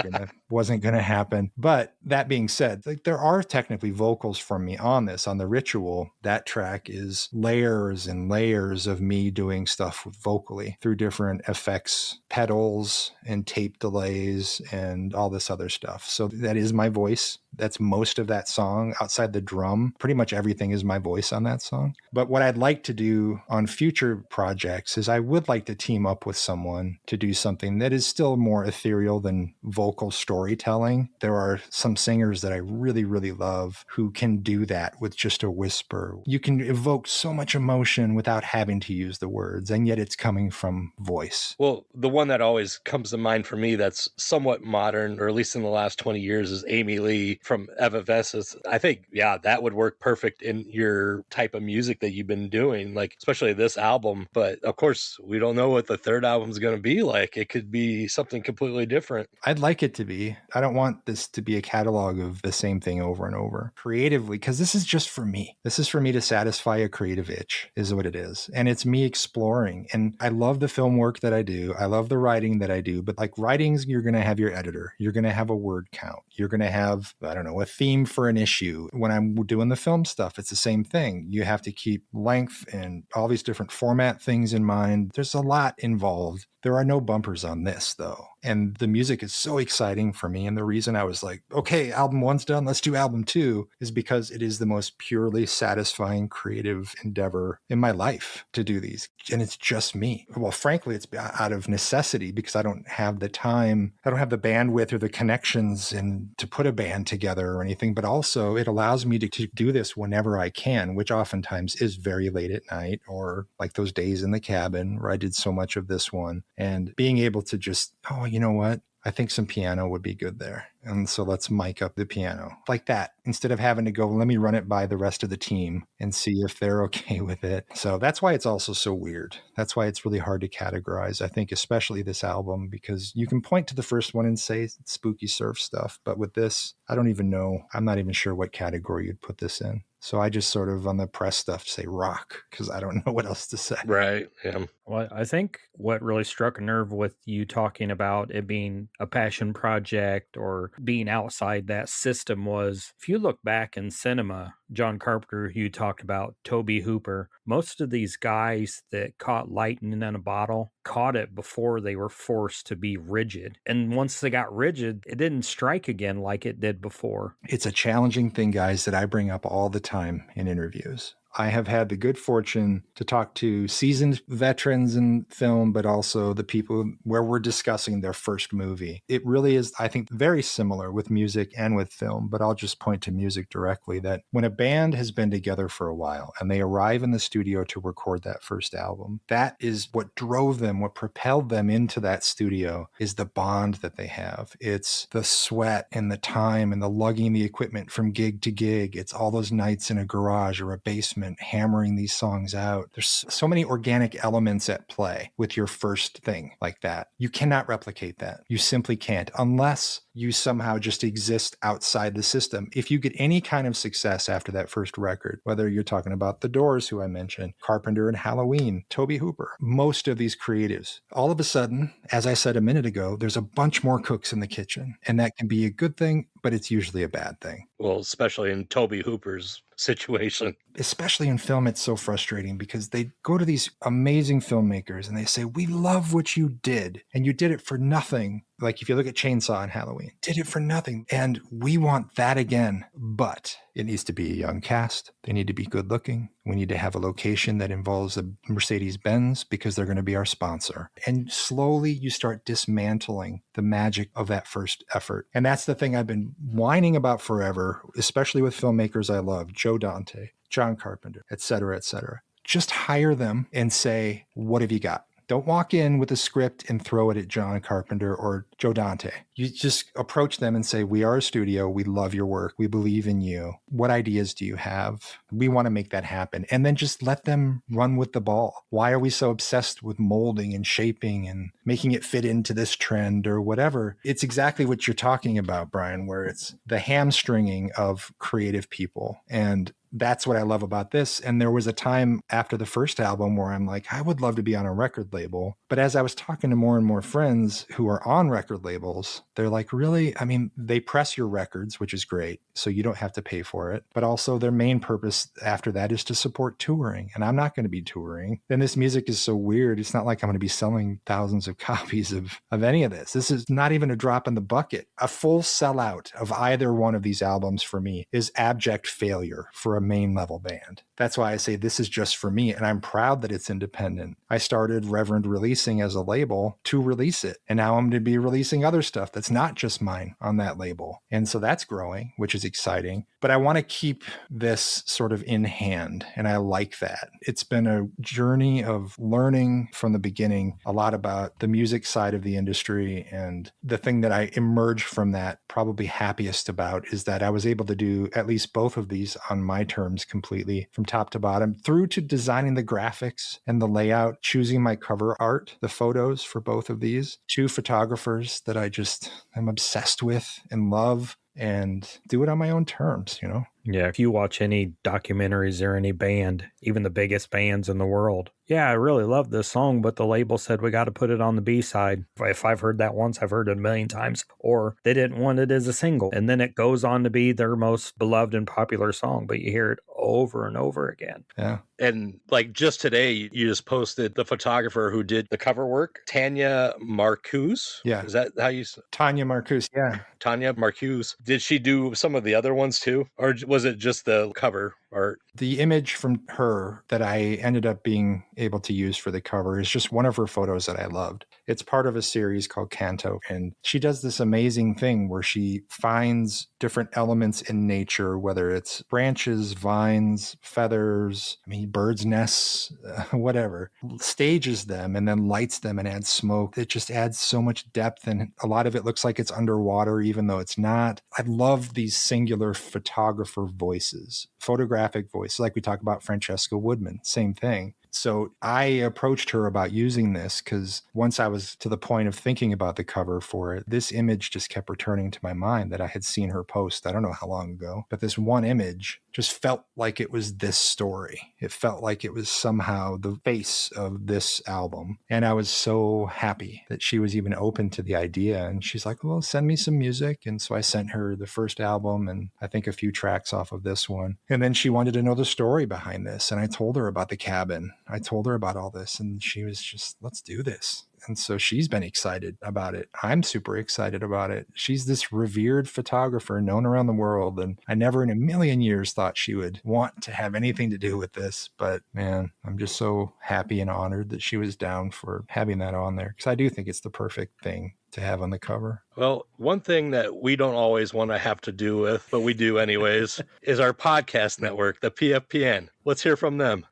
wasn't gonna happen. But that being said, like, there are technically vocals from me on this. On the Ritual, that track is layers and layers of me doing stuff vocally through different effects, pedals and tape delays and all this other stuff. So that is my voice. That's most of that song. Outside the drum, pretty much everything is my voice on that song. But what I'd like to do on future projects is I would like to team up with someone to do something that is still more ethereal than vocal storytelling. There are some singers that I really, really love who can do that with just a whisper. You can evoke so much emotion without having to use the words, and yet it's coming from voice. Well, the one that always comes to mind for me that's somewhat modern, or at least in the last 20 years, is Amy Lee from Evanescence. I think, that would work perfect in your type of music that you've been doing, like especially this album. But of course, we don't know what the third album is going to be like. It could be something completely different. I'd like it to be. I don't want this to be a catalog of the same thing over and over creatively, because this is just for me. This is for me to satisfy a creative itch, is what it is. And it's me exploring. And I love the film work that I do. I love the writing that I do. But like writings, you're going to have your editor. You're going to have a word count. You're going to have, I don't know, a theme for an issue. When I'm doing the film stuff, it's the same thing. You have to keep length and all these different format things in mind. There's a lot involved. There are no bumpers on this, though. And the music is so exciting for me. And the reason I was like, okay, album one's done, let's do album two, is because it is the most purely satisfying creative endeavor in my life to do these. And it's just me. Well, frankly, it's out of necessity, because I don't have the time. I don't have the bandwidth or the connections and to put a band together or anything. But also it allows me to do this whenever I can, which oftentimes is very late at night, or like those days in the cabin where I did so much of this one. And being able to just, oh, you know what? I think some piano would be good there. And so let's mic up the piano like that, instead of having to go, let me run it by the rest of the team and see if they're okay with it. So that's why it's also so weird. That's why it's really hard to categorize, I think, especially this album, because you can point to the first one and say spooky surf stuff. But with this, I don't even know. I'm not even sure what category you'd put this in. So I just sort of, on the press stuff, say rock, because I don't know what else to say. Right. Yeah. Well, I think what really struck a nerve with you talking about it being a passion project or being outside that system was, if you look back in cinema, John Carpenter, who you talked about, Tobe Hooper, most of these guys that caught lightning in a bottle caught it before they were forced to be rigid. And once they got rigid, it didn't strike again like it did before. It's a challenging thing, guys, that I bring up all the time in interviews. I have had the good fortune to talk to seasoned veterans in film, but also the people where we're discussing their first movie. It really is, I think, very similar with music and with film, but I'll just point to music directly, that when a band has been together for a while and they arrive in the studio to record that first album, that is what drove them, what propelled them into that studio, is the bond that they have. It's the sweat and the time and the lugging the equipment from gig to gig. It's all those nights in a garage or a basement basement hammering these songs out. There's so many organic elements at play with your first thing like that. You cannot replicate that. You simply can't, unless you somehow just exist outside the system. If you get any kind of success after that first record, whether you're talking about The Doors, who I mentioned, Carpenter and Halloween, Tobe Hooper, most of these creatives, all of a sudden, as I said a minute ago, there's a bunch more cooks in the kitchen. And that can be a good thing, but it's usually a bad thing. Well, especially in Tobe Hooper's situation. Especially in film, it's so frustrating because they go to these amazing filmmakers and they say, we love what you did, and you did it for nothing. Like if you look at Chainsaw and Halloween, did it for nothing. And we want that again, but it needs to be a young cast. They need to be good looking. We need to have a location that involves a Mercedes-Benz because they're going to be our sponsor. And slowly you start dismantling the magic of that first effort. And that's the thing I've been whining about forever, especially with filmmakers I love, Joe Dante, John Carpenter, et cetera, et cetera. Just hire them and say, what have you got? Don't walk in with a script and throw it at John Carpenter or Joe Dante. You just approach them and say, we are a studio. We love your work. We believe in you. What ideas do you have? We want to make that happen. And then just let them run with the ball. Why are we so obsessed with molding and shaping and making it fit into this trend or whatever? It's exactly what you're talking about, Brian, where it's the hamstringing of creative people. And that's what I love about this. And there was a time after the first album where I'm like, I would love to be on a record label. But as I was talking to more and more friends who are on record labels, they're like, really? I mean, they press your records, which is great, so you don't have to pay for it. But also their main purpose after that is to support touring. And I'm not going to be touring. Then this music is so weird. It's not like I'm going to be selling thousands of copies of any of this. This is not even a drop in the bucket. A full sellout of either one of these albums for me is abject failure for a main level band. That's why I say this is just for me, and I'm proud that it's independent. I started Reverend Releasing as a label to release it, and now I'm going to be releasing other stuff that's not just mine on that label. And so that's growing, which is exciting. But I want to keep this sort of in hand, and I like that. It's been a journey of learning from the beginning a lot about the music side of the industry, and the thing that I emerged from that probably happiest about is that I was able to do at least both of these on my terms completely, from top to bottom, through to designing the graphics and the layout, choosing my cover art, the photos for both of these, 2 photographers that I just am obsessed with and love, and do it on my own terms, you know? Yeah, if you watch any documentaries or any band, even the biggest bands in the world, yeah, I really love this song, but the label said we got to put it on the B-side. If I've heard that once, I've heard it a million times. Or they didn't want it as a single. And then it goes on to be their most beloved and popular song, but you hear it over and over again. Yeah. And like just today, you just posted the photographer who did the cover work, Tanya Marcuse. Yeah. Is that how you say? Tanya Marcuse, yeah. Tanya Marcuse. Did she do some of the other ones too? Or was it just the cover art? The image from her that I ended up being able to use for the cover is just one of her photos that I loved. It's part of a series called Canto, and she does this amazing thing where she finds different elements in nature, whether it's branches, vines, feathers, birds' nests, whatever, stages them and then lights them and adds smoke. It just adds so much depth, and a lot of it looks like it's underwater, even though it's not. I love these singular photographer voices, photographic voices, like we talk about Francesca Woodman, same thing. So I approached her about using this because once I was to the point of thinking about the cover for it, this image just kept returning to my mind that I had seen her post, I don't know how long ago, but this one image just felt like it was this story. It felt like it was somehow the face of this album. And I was so happy that she was even open to the idea. And she's like, well, send me some music. And so I sent her the first album and I think a few tracks off of this one. And then she wanted to know the story behind this. And I told her about the cabin. I told her about all this, and she was just, let's do this. And so she's been excited about it. I'm super excited about it. She's this revered photographer known around the world. And I never in a million years thought she would want to have anything to do with this. But man, I'm just so happy and honored that she was down for having that on there, because I do think it's the perfect thing to have on the cover. Well, one thing that we don't always want to have to do with, but we do anyways, is our podcast network, the PFPN. Let's hear from them.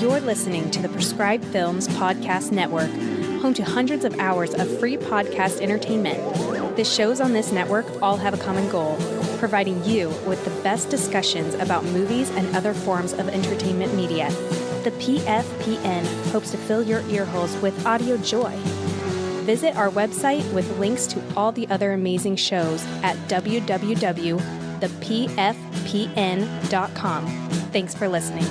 You're listening to the Prescribed Films Podcast Network, home to hundreds of hours of free podcast entertainment. The shows on this network all have a common goal, providing you with the best discussions about movies and other forms of entertainment media. The PFPN hopes to fill your earholes with audio joy. Visit our website with links to all the other amazing shows at www.thepfpn.com. Thanks for listening.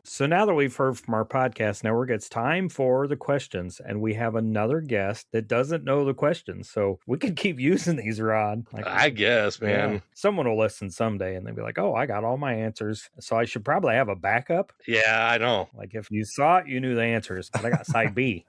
So now that we've heard from our podcast network, it's time for the questions. And we have another guest that doesn't know the questions. So we could keep using these, Rod. I guess, man. Yeah. Someone will listen someday and they'll be like, oh, I got all my answers. So I should probably have a backup. Yeah, I know. Like if you saw it, you knew the answers. But I got side B.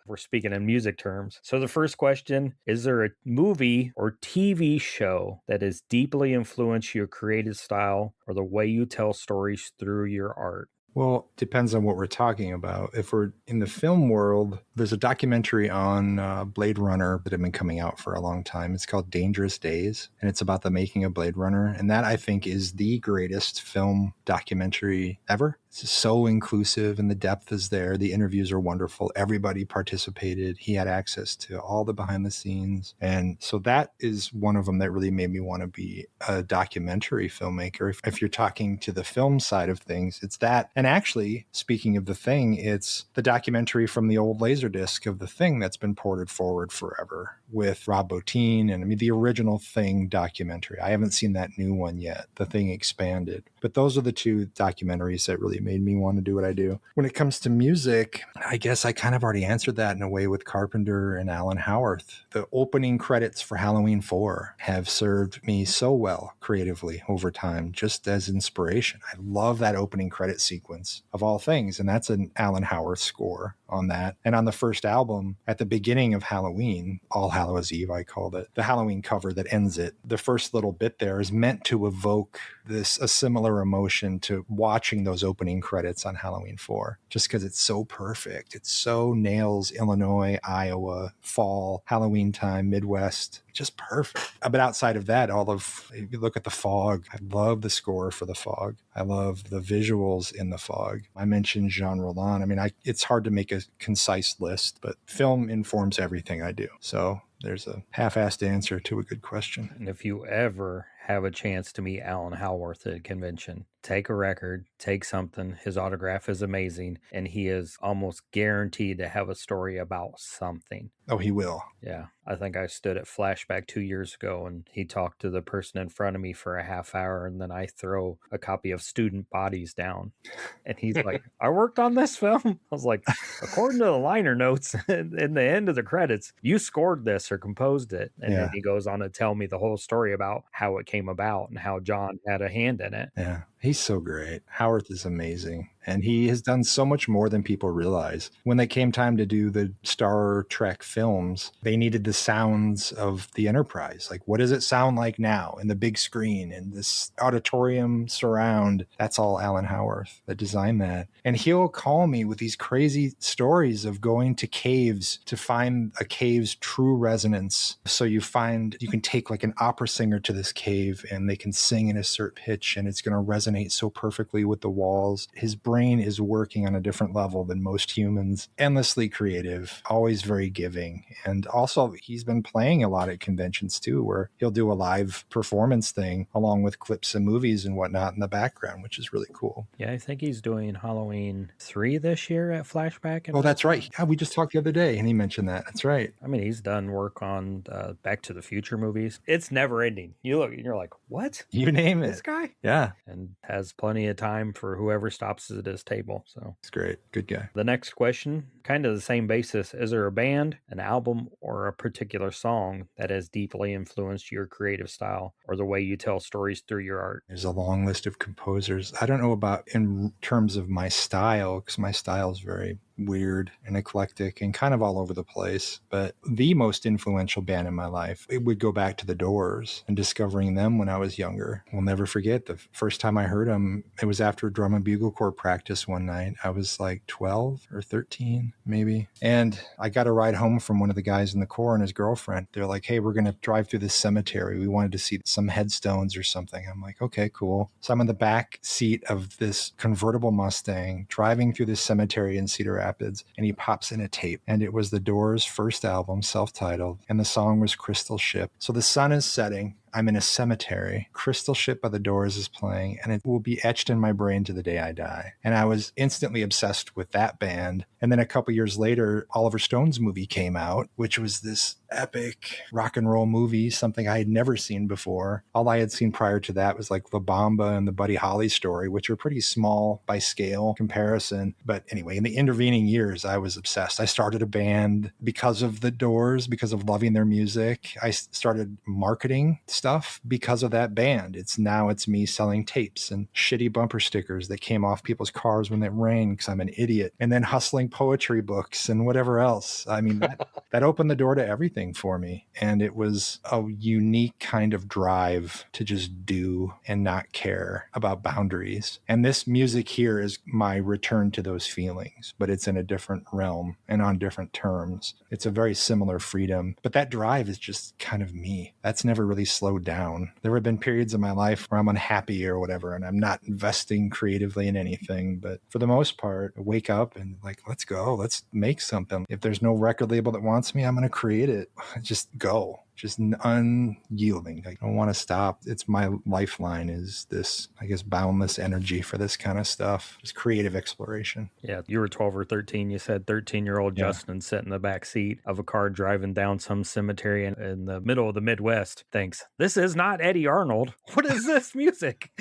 We're speaking in music terms. So the first question, is there a movie or TV show that has deeply influenced your creative style or the way you tell stories through your art? Well, depends on what we're talking about. If we're in the film world, there's a documentary on Blade Runner that had been coming out for a long time. It's called Dangerous Days, and it's about the making of Blade Runner. And that, I think, is the greatest film documentary ever. It's so inclusive and the depth is there. The interviews are wonderful. Everybody participated. He had access to all the behind the scenes. And so that is one of them that really made me want to be a documentary filmmaker. If you're talking to the film side of things, it's that. And actually, speaking of The Thing, it's the documentary from the old Laserdisc of The Thing that's been ported forward forever with Rob Bottin and the original Thing documentary. I haven't seen that new one yet, The Thing Expanded. But those are the two documentaries that really made me want to do what I do. When it comes to music, I guess I kind of already answered that in a way with Carpenter and Alan Howarth. The opening credits for Halloween 4 have served me so well creatively over time, just as inspiration. I love that opening credit sequence of all things, and that's an Alan Howarth score on that. And on the first album, at the beginning of Halloween, All Hallows Eve, I called it, the Halloween cover that ends it, the first little bit there is meant to evoke a similar emotion to watching those opening credits on Halloween 4, just because it's so perfect. It so nails Illinois, Iowa, fall, Halloween time, Midwest, just perfect. But outside of that, if you look at The Fog, I love the score for The Fog. I love the visuals in The Fog. I mentioned Jean Roland. It's hard to make a concise list, but film informs everything I do. So there's a half-assed answer to a good question. And if you ever have a chance to meet Alan Howarth at a convention, take a record, take something. His autograph is amazing, and he is almost guaranteed to have a story about something. Oh, he will. Yeah. I think I stood at Flashback 2 years ago, and he talked to the person in front of me for a half hour, and then I throw a copy of Student Bodies down. And he's like, I worked on this film. I was like, according to the liner notes in the end of the credits, you scored this or composed it. And then he goes on to tell me the whole story about how it came about and how John had a hand in it. Yeah. He's so great. Howarth is amazing. And he has done so much more than people realize. When they came time to do the Star Trek films, they needed the sounds of the Enterprise. Like, what does it sound like now in the big screen and this auditorium surround? That's all Alan Howarth that designed that. And he'll call me with these crazy stories of going to caves to find a cave's true resonance. So you can take like an opera singer to this cave and they can sing in a certain pitch and it's going to resonate so perfectly with the walls. His brain is working on a different level than most humans. Endlessly creative, always very giving. And also, he's been playing a lot at conventions too, where he'll do a live performance thing along with clips of movies and whatnot in the background, which is really cool. Yeah, I think he's doing Halloween 3 this year at Flashback. Oh, that's right. Yeah, we just talked the other day and he mentioned that. That's right. He's done work on Back to the Future movies. It's never ending. You look and you're like, what? You name it. This guy? Yeah. And has plenty of time for whoever stops at his table. So it's great. Good guy. The next question, kind of the same basis. Is there a band, an album, or a particular song that has deeply influenced your creative style or the way you tell stories through your art? There's a long list of composers. I don't know about in terms of my style, because my style is very weird and eclectic and kind of all over the place. But the most influential band in my life, it would go back to the Doors and discovering them when I was younger. We'll never forget the first time I heard them. It was after drum and bugle corps practice one night. I was like 12 or 13, maybe. And I got a ride home from one of the guys in the corps and his girlfriend. They're like, hey, we're going to drive through this cemetery. We wanted to see some headstones or something. I'm like, okay, cool. So I'm in the back seat of this convertible Mustang driving through this cemetery in Cedar Rapids, and he pops in a tape. And it was the Doors' first album, self-titled, and the song was Crystal Ship. So the sun is setting. I'm in a cemetery. Crystal Ship by the Doors is playing, and it will be etched in my brain to the day I die. And I was instantly obsessed with that band. And then a couple years later, Oliver Stone's movie came out, which was this epic rock and roll movie, something I had never seen before. All I had seen prior to that was like La Bamba and the Buddy Holly story, which are pretty small by scale comparison. But anyway, in the intervening years, I was obsessed. I started a band because of the Doors, because of loving their music. I started marketing stuff because of that band. It's me selling tapes and shitty bumper stickers that came off people's cars when it rained because I'm an idiot, and then hustling poetry books and whatever else. I mean, that opened the door to everything for me. And it was a unique kind of drive to just do and not care about boundaries. And this music here is my return to those feelings, but it's in a different realm and on different terms. It's a very similar freedom, but that drive is just kind of me. That's never really slowed down. There have been periods in my life where I'm unhappy or whatever, and I'm not investing creatively in anything. But for the most part, I wake up and like, let's go, let's make something. If there's no record label that wants me, I'm going to create it. Just go. Just unyielding. I don't want to stop. It's my lifeline is this, I guess, boundless energy for this kind of stuff. Just creative exploration. Yeah, you were 12 or 13. You said 13-year-old Justin sitting in the back seat of a car driving down some cemetery in the middle of the Midwest thinks, this is not Eddie Arnold. What is this music?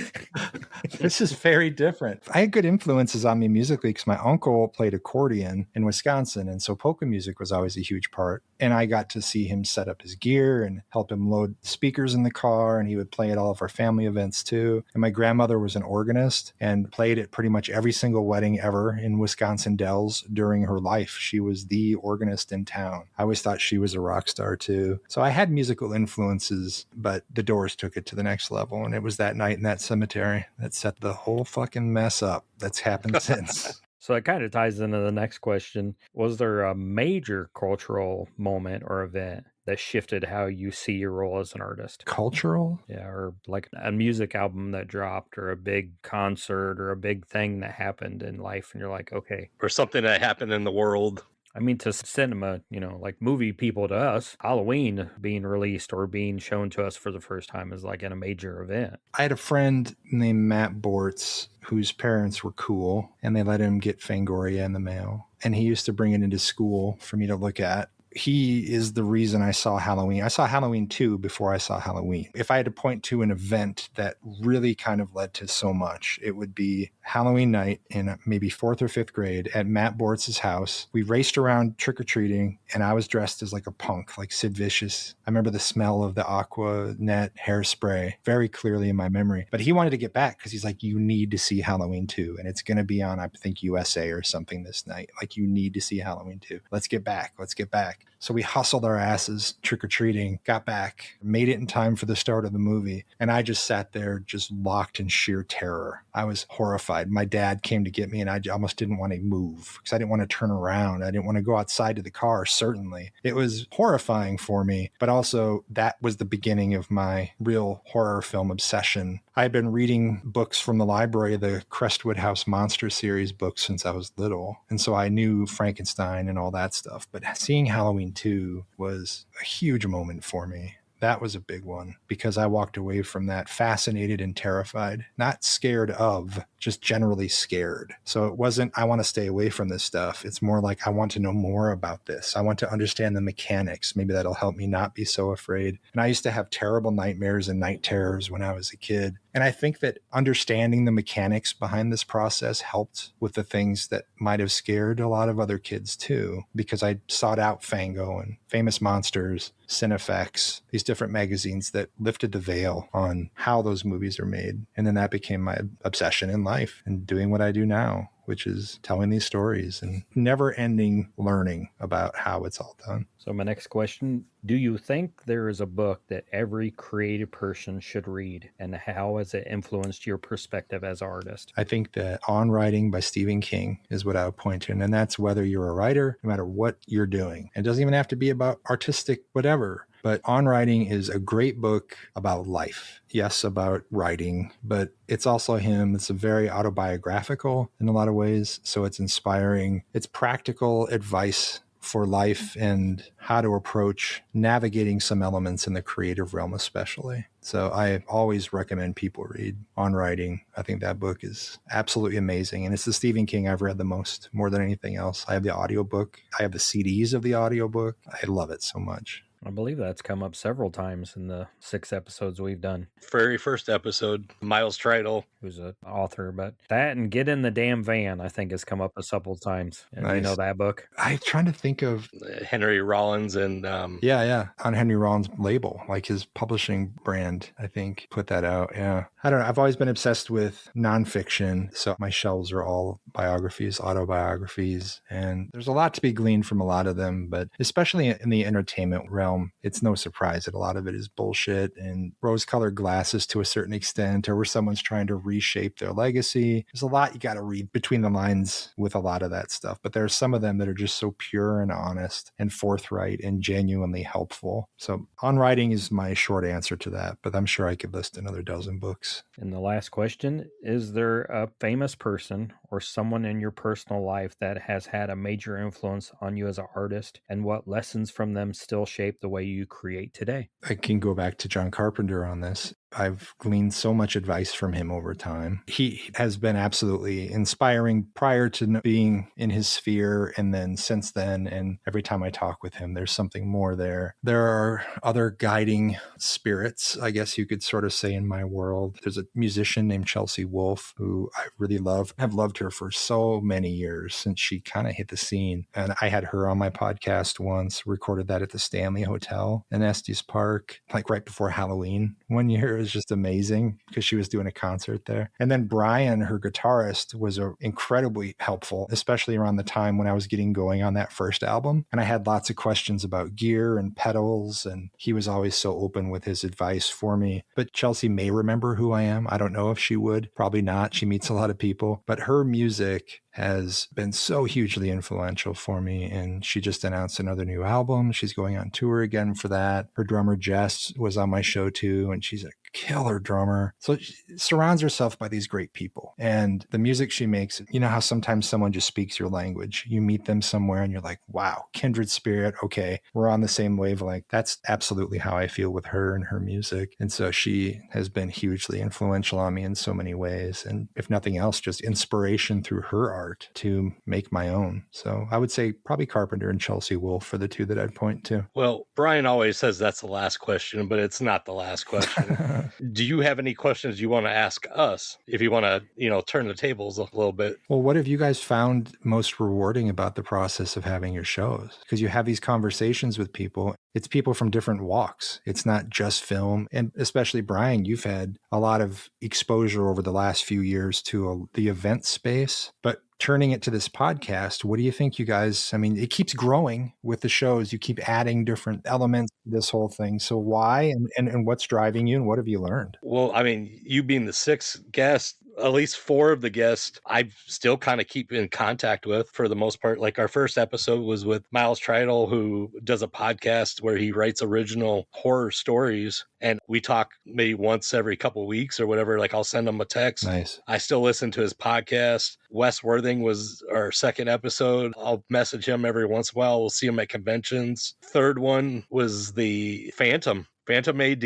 This is very different. I had good influences on me musically because my uncle played accordion in Wisconsin. And so polka music was always a huge part. And I got to see him set up his gear and help him load speakers in the car, and he would play at all of our family events too. And my grandmother was an organist and played at pretty much every single wedding ever in Wisconsin Dells during her life. She was the organist in town. I always thought she was a rock star too. So I had musical influences, but the Doors took it to the next level. And it was that night in that cemetery that set the whole fucking mess up that's happened since. So it kind of ties into the next question. Was there a major cultural moment or event that shifted how you see your role as an artist? Cultural? Yeah, or like a music album that dropped or a big concert or a big thing that happened in life and you're like, okay. Or something that happened in the world. I mean, to cinema, like movie people to us, Halloween being released or being shown to us for the first time is like in a major event. I had a friend named Matt Bortz whose parents were cool and they let him get Fangoria in the mail. And he used to bring it into school for me to look at. He is the reason I saw Halloween. I saw Halloween 2 before I saw Halloween. If I had to point to an event that really kind of led to so much, it would be Halloween night in maybe 4th or 5th grade at Matt Bortz's house. We raced around trick-or-treating, and I was dressed as like a punk, like Sid Vicious. I remember the smell of the Aqua Net hairspray very clearly in my memory. But he wanted to get back because he's like, you need to see Halloween 2, and it's going to be on, I think, USA or something this night. Like, you need to see Halloween 2. Let's get back. Let's get back. So we hustled our asses trick-or-treating, got back, made it in time for the start of the movie. And I just sat there just locked in sheer terror. I was horrified. My dad came to get me and I almost didn't want to move because I didn't want to turn around. I didn't want to go outside to the car, certainly. It was horrifying for me, but also that was the beginning of my real horror film obsession. I had been reading books from the library, the Crestwood House Monster series books since I was little. And so I knew Frankenstein and all that stuff. But seeing Halloween 2 was a huge moment for me. That was a big one because I walked away from that fascinated and terrified, not scared of, just generally scared. So it wasn't, I want to stay away from this stuff. It's more like, I want to know more about this. I want to understand the mechanics. Maybe that'll help me not be so afraid. And I used to have terrible nightmares and night terrors when I was a kid. And I think that understanding the mechanics behind this process helped with the things that might have scared a lot of other kids too, because I sought out Fango and Famous Monsters, Cinefex, these different magazines that lifted the veil on how those movies are made. And then that became my obsession in life and doing what I do now, which is telling these stories and never ending learning about how it's all done. So my next question, do you think there is a book that every creative person should read, and how has it influenced your perspective as an artist? I think that On Writing by Stephen King is what I would point to. And that's whether you're a writer, no matter what you're doing. It doesn't even have to be about artistic whatever. But On Writing is a great book about life. Yes, about writing, but it's also him. It's a very autobiographical in a lot of ways. So it's inspiring. It's practical advice for life and how to approach navigating some elements in the creative realm, especially. So I always recommend people read On Writing. I think that book is absolutely amazing. And it's the Stephen King I've read the most, more than anything else. I have the audiobook. I have the CDs of the audiobook. I love it so much. I believe that's come up several times in the 6 episodes we've done. Very first episode, Miles Tritle, who's an author, but that and Get in the Damn Van, I think, has come up a couple times. Nice. You know that book? I'm trying to think of Henry Rollins and yeah, on Henry Rollins' label, like his publishing brand, I think, put that out. Yeah, I don't know. I've always been obsessed with nonfiction, so my shelves are all biographies, autobiographies, and there's a lot to be gleaned from a lot of them. But especially in the entertainment realm, it's no surprise that a lot of it is bullshit and rose-colored glasses to a certain extent, or where someone's trying to reshape their legacy. There's a lot you got to read between the lines with a lot of that stuff, but there are some of them that are just so pure and honest and forthright and genuinely helpful. So On Writing is my short answer to that, but I'm sure I could list another dozen books. And the last question, is there a famous person or someone in your personal life that has had a major influence on you as an artist, and what lessons from them still shape the way you create today? I can go back to John Carpenter on this. I've gleaned so much advice from him over time. He has been absolutely inspiring prior to being in his sphere, and then since then, and every time I talk with him, there's something more there. There are other guiding spirits, I guess you could sort of say, in my world. There's a musician named Chelsea Wolfe, who I really love. I've loved her for so many years since she kind of hit the scene. And I had her on my podcast once, recorded that at the Stanley Hotel in Estes Park, like right before Halloween one year. It was just amazing because she was doing a concert there. And then Brian, her guitarist, was incredibly helpful, especially around the time when I was getting going on that first album. And I had lots of questions about gear and pedals, and he was always so open with his advice for me. But Chelsea may remember who I am. I don't know if she would. Probably not. She meets a lot of people. But her music has been so hugely influential for me. And she just announced another new album. She's going on tour again for that. Her drummer, Jess, was on my show too, and she's a killer drummer. So she surrounds herself by these great people. And the music she makes, you know how sometimes someone just speaks your language. You meet them somewhere and you're like, wow, kindred spirit. Okay, we're on the same wavelength. That's absolutely how I feel with her and her music. And so she has been hugely influential on me in so many ways. And if nothing else, just inspiration through her art to make my own. So I would say probably Carpenter and Chelsea Wolfe for the two that I'd point to. Well, Brian always says that's the last question, but it's not the last question. Do you have any questions you want to ask us? If you want to, turn the tables a little bit. Well, what have you guys found most rewarding about the process of having your shows? Because you have these conversations with people. It's people from different walks. It's not just film. And especially Brian, you've had a lot of exposure over the last few years to the event space, but turning it to this podcast, what do you think, you guys? I mean, it keeps growing with the shows. You keep adding different elements to this whole thing. So why and what's driving you and what have you learned? Well, I mean, you being the sixth guest, at least 4 of the guests I still kind of keep in contact with for the most part. Like our first episode was with Miles Tritle, who does a podcast where he writes original horror stories. And we talk maybe once every couple of weeks or whatever. Like I'll send him a text. Nice. I still listen to his podcast. Wes Worthing was our second episode. I'll message him every once in a while. We'll see him at conventions. Third one was the Phantom AD.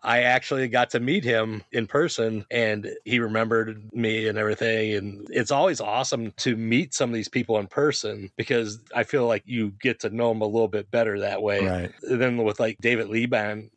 I actually got to meet him in person and he remembered me and everything. And it's always awesome to meet some of these people in person because I feel like you get to know them a little bit better that way. Right. And then with like David Liban,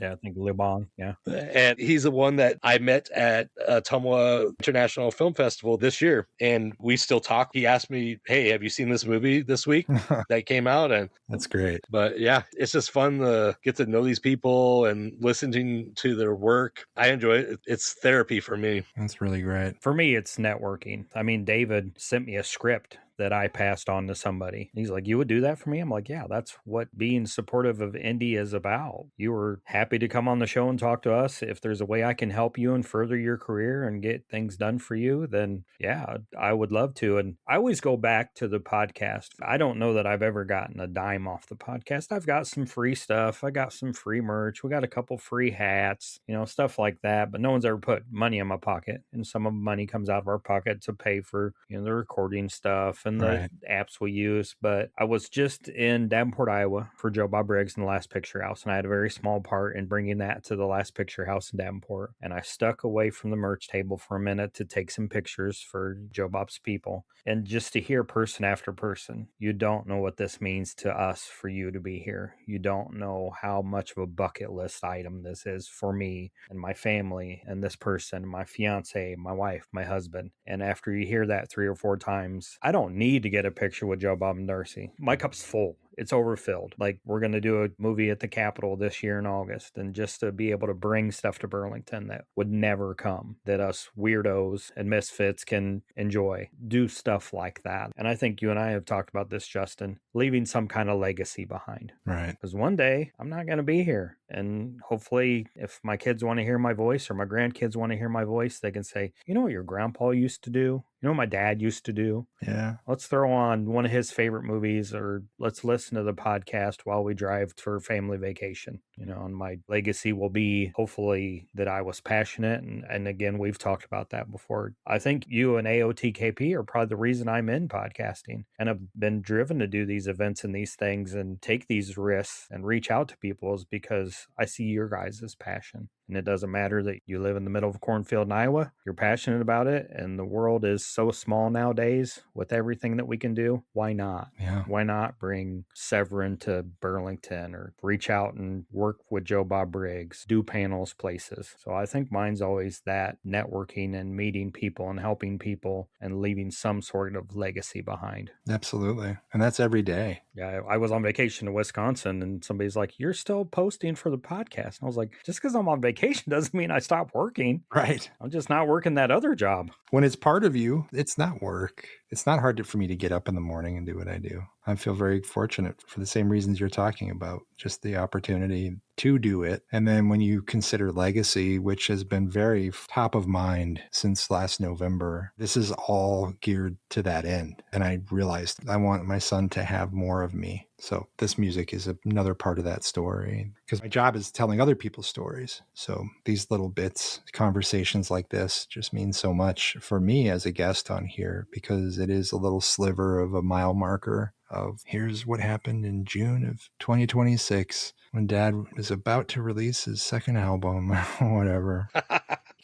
Yeah, I think Liban. Yeah. And he's the one that I met at Tumwa International Film Festival this year. And we still talk. He asked me, hey, have you seen this movie this week that came out? And That's great. But yeah, it's just fun to get to know these people and listening to their work. I enjoy it. It's therapy for me. That's really great. For me, it's networking. I mean, David sent me a script that I passed on to somebody. He's like, you would do that for me? I'm like, yeah, that's what being supportive of indie is about. You were happy to come on the show and talk to us. If there's a way I can help you and further your career and get things done for you, then yeah, I would love to. And I always go back to the podcast. I don't know that I've ever gotten a dime off the podcast. I've got some free stuff. I got some free merch. We got a couple free hats, stuff like that. But no one's ever put money in my pocket. And some of the money comes out of our pocket to pay for, the recording stuff and the apps we use. But I was just in Davenport, Iowa for Joe Bob Briggs in the Last Picture House, and I had a very small part in bringing that to the Last Picture House in Davenport. And I stuck away from the merch table for a minute to take some pictures for Joe Bob's people, and just to hear person after person. You don't know what this means to us for you to be here. You don't know how much of a bucket list item this is for me and my family and this person, my fiance, my wife, my husband. And after you hear that 3 or 4 times, I don't need to get a picture with Joe Bob and Darcy. My cup's full. It's overfilled. Like, we're going to do a movie at the Capitol this year in August. And just to be able to bring stuff to Burlington that would never come, that us weirdos and misfits can enjoy, do stuff like that. And I think you and I have talked about this, Justin, leaving some kind of legacy behind. Right. Because one day I'm not going to be here. And hopefully if my kids want to hear my voice or my grandkids want to hear my voice, they can say, you know what your grandpa used to do? You know what my dad used to do? Yeah. Let's throw on one of his favorite movies, or let's listen to the podcast while we drive for family vacation. And my legacy will be hopefully that I was passionate. And again, we've talked about that before. I think you and AOTKP are probably the reason I'm in podcasting, and I've been driven to do these events and these things and take these risks and reach out to people is because I see your guys' passion. And it doesn't matter that you live in the middle of a cornfield in Iowa. You're passionate about it. And the world is so small nowadays with everything that we can do. Why not? Yeah. Why not bring Severin to Burlington, or reach out and work with Joe Bob Briggs, do panels places? So I think mine's always that networking and meeting people and helping people and leaving some sort of legacy behind. Absolutely. And that's every day. Yeah, I was on vacation in Wisconsin and somebody's like, you're still posting for the podcast. And I was like, just because I'm on vacation doesn't mean I stopped working. Right. I'm just not working that other job. When it's part of you, it's not work. It's not hard for me to get up in the morning and do what I do. I feel very fortunate for the same reasons you're talking about, just the opportunity to do it. And then when you consider legacy, which has been very top of mind since last November, this is all geared to that end. And I realized I want my son to have more of me. So this music is another part of that story, because my job is telling other people's stories. So these little bits, conversations like this just mean so much for me as a guest on here, because it is a little sliver of a mile marker of here's what happened in June of 2026 when Dad was about to release his second album or whatever.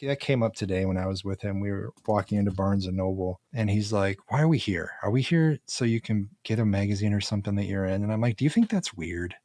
That came up today when I was with him. We were walking into Barnes & Noble, and he's like, why are we here? Are we here so you can get a magazine or something that you're in? And I'm like, do you think that's weird?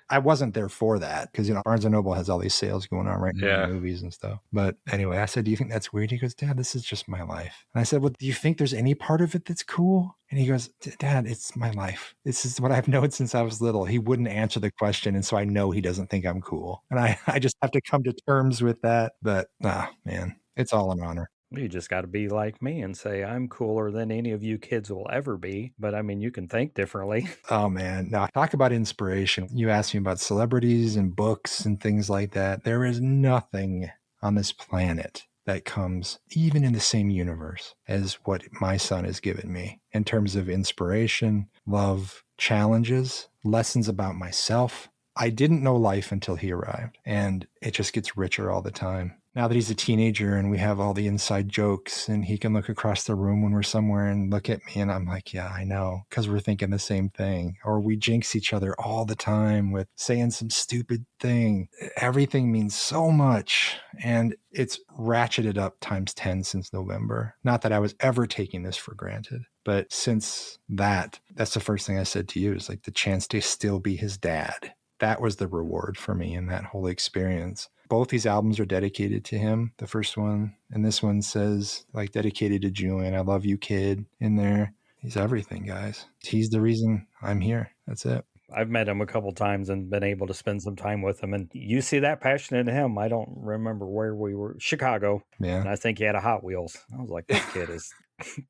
I wasn't there for that because, Barnes & Noble has all these sales going on right now, movies and stuff. But anyway, I said, do you think that's weird? He goes, Dad, this is just my life. And I said, well, do you think there's any part of it that's cool? And he goes, Dad, it's my life. This is what I've known since I was little. He wouldn't answer the question. And so I know he doesn't think I'm cool. And I just have to come to terms with that. But, man, it's all an honor. You just got to be like me and say, I'm cooler than any of you kids will ever be. But I mean, you can think differently. Oh, man. Now, talk about inspiration. You asked me about celebrities and books and things like that. There is nothing on this planet that comes even in the same universe as what my son has given me in terms of inspiration, love, challenges, lessons about myself. I didn't know life until he arrived, and it just gets richer all the time. Now that he's a teenager and we have all the inside jokes, and he can look across the room when we're somewhere and look at me and I'm like, yeah, I know, because we're thinking the same thing. Or we jinx each other all the time with saying some stupid thing. Everything means so much, and it's ratcheted up times 10 since November. Not that I was ever taking this for granted, but since that's the first thing I said to you is like the chance to still be his dad. that was the reward for me in that whole experience. Both these albums are dedicated to him. The first one and this one says, like, dedicated to Julian. I love you, kid, in there. He's everything, guys. He's the reason I'm here. That's it. I've met him a couple times and been able to spend some time with him. And you see that passion in him. I don't remember where we were. Chicago. Yeah. And I think he had a Hot Wheels. I was like, this kid is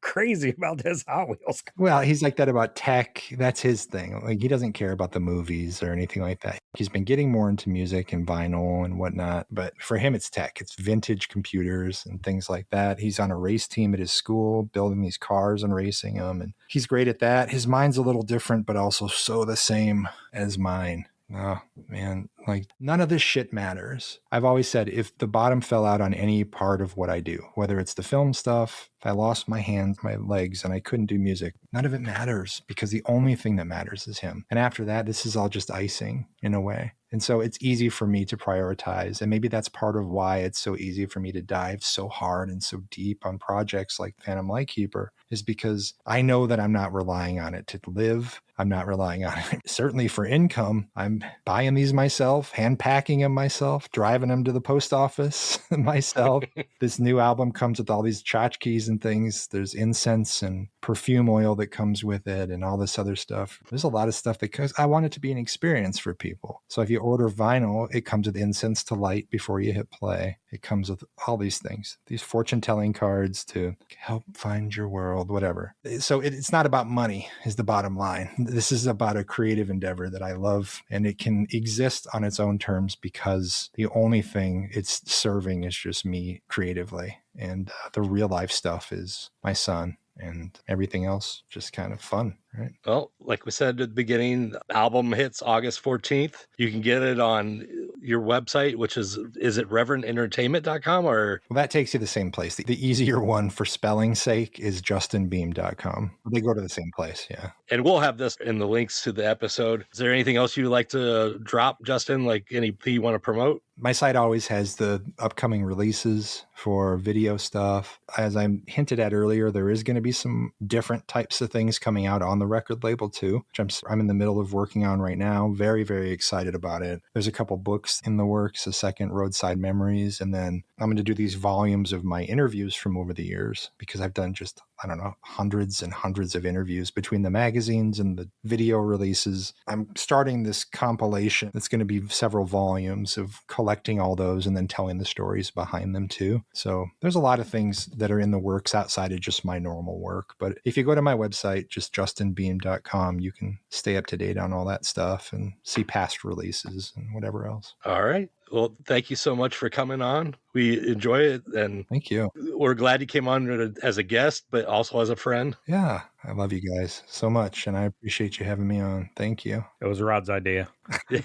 crazy about this Hot Wheels. Well, he's like that about tech. That's his thing. Like, he doesn't care about the movies or anything like that. He's been getting more into music and vinyl and whatnot. But for him, it's tech. It's vintage computers and things like that. He's on a race team at his school, building these cars and racing them. And he's great at that. His mind's a little different, but also so the same as mine. Oh, man, like, none of this shit matters. I've always said, if the bottom fell out on any part of what I do, whether it's the film stuff, if I lost my hands, my legs, and I couldn't do music, none of it matters, because the only thing that matters is him. And after that, this is all just icing in a way. And so it's easy for me to prioritize. And maybe that's part of why it's so easy for me to dive so hard and so deep on projects like Phantom Lightkeeper, is because I know that I'm not relying on it to live. I'm not relying on it certainly for income. I'm buying these myself, hand packing them myself, driving them to the post office myself. This new album comes with all these tchotchkes and things. There's incense and perfume oil that comes with it and all this other stuff. There's a lot of stuff that comes. I want it to be an experience for people. So if you order vinyl, it comes with incense to light before you hit play. It comes with all these things, these fortune-telling cards to help find your world, whatever. So it's not about money is the bottom line. This is about a creative endeavor that I love, and it can exist on its own terms because the only thing it's serving is just me creatively. And the real life stuff is my son, and everything else just kind of fun, right? Well, like we said at the beginning, the album hits August 14th. You can get it on your website, which is it reverendentertainment.com or? Well, that takes you to the same place. The easier one for spelling's sake is justinbeahm.com. They go to the same place, yeah. And we'll have this in the links to the episode. Is there anything else you'd like to drop, Justin? Like anything you want to promote? My site always has the upcoming releases for video stuff. As I hinted at earlier, there is going to be some different types of things coming out on the record label too, which I'm in the middle of working on right now. Very, very excited about it. There's a couple books in the works, a second Roadside Memories, and then I'm going to do these volumes of my interviews from over the years, because I've done just, I don't know, hundreds and hundreds of interviews between the magazines and the video releases. I'm starting this compilation that's going to be several volumes of collecting all those and then telling the stories behind them too. So there's a lot of things that are in the works outside of just my normal work. But if you go to my website, just justinbeahm.com, you can stay up to date on all that stuff and see past releases and whatever else. All right. Well, thank you so much for coming on. We enjoy it. And thank you. We're glad you came on as a guest, but also as a friend. Yeah. I love you guys so much, and I appreciate you having me on. Thank you. It was Rod's idea. Yeah.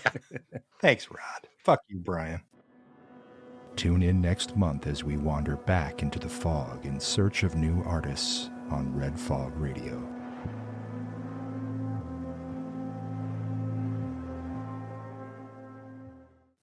Thanks, Rod. Fuck you, Brian. Tune in next month as we wander back into the fog in search of new artists on Red Fog Radio.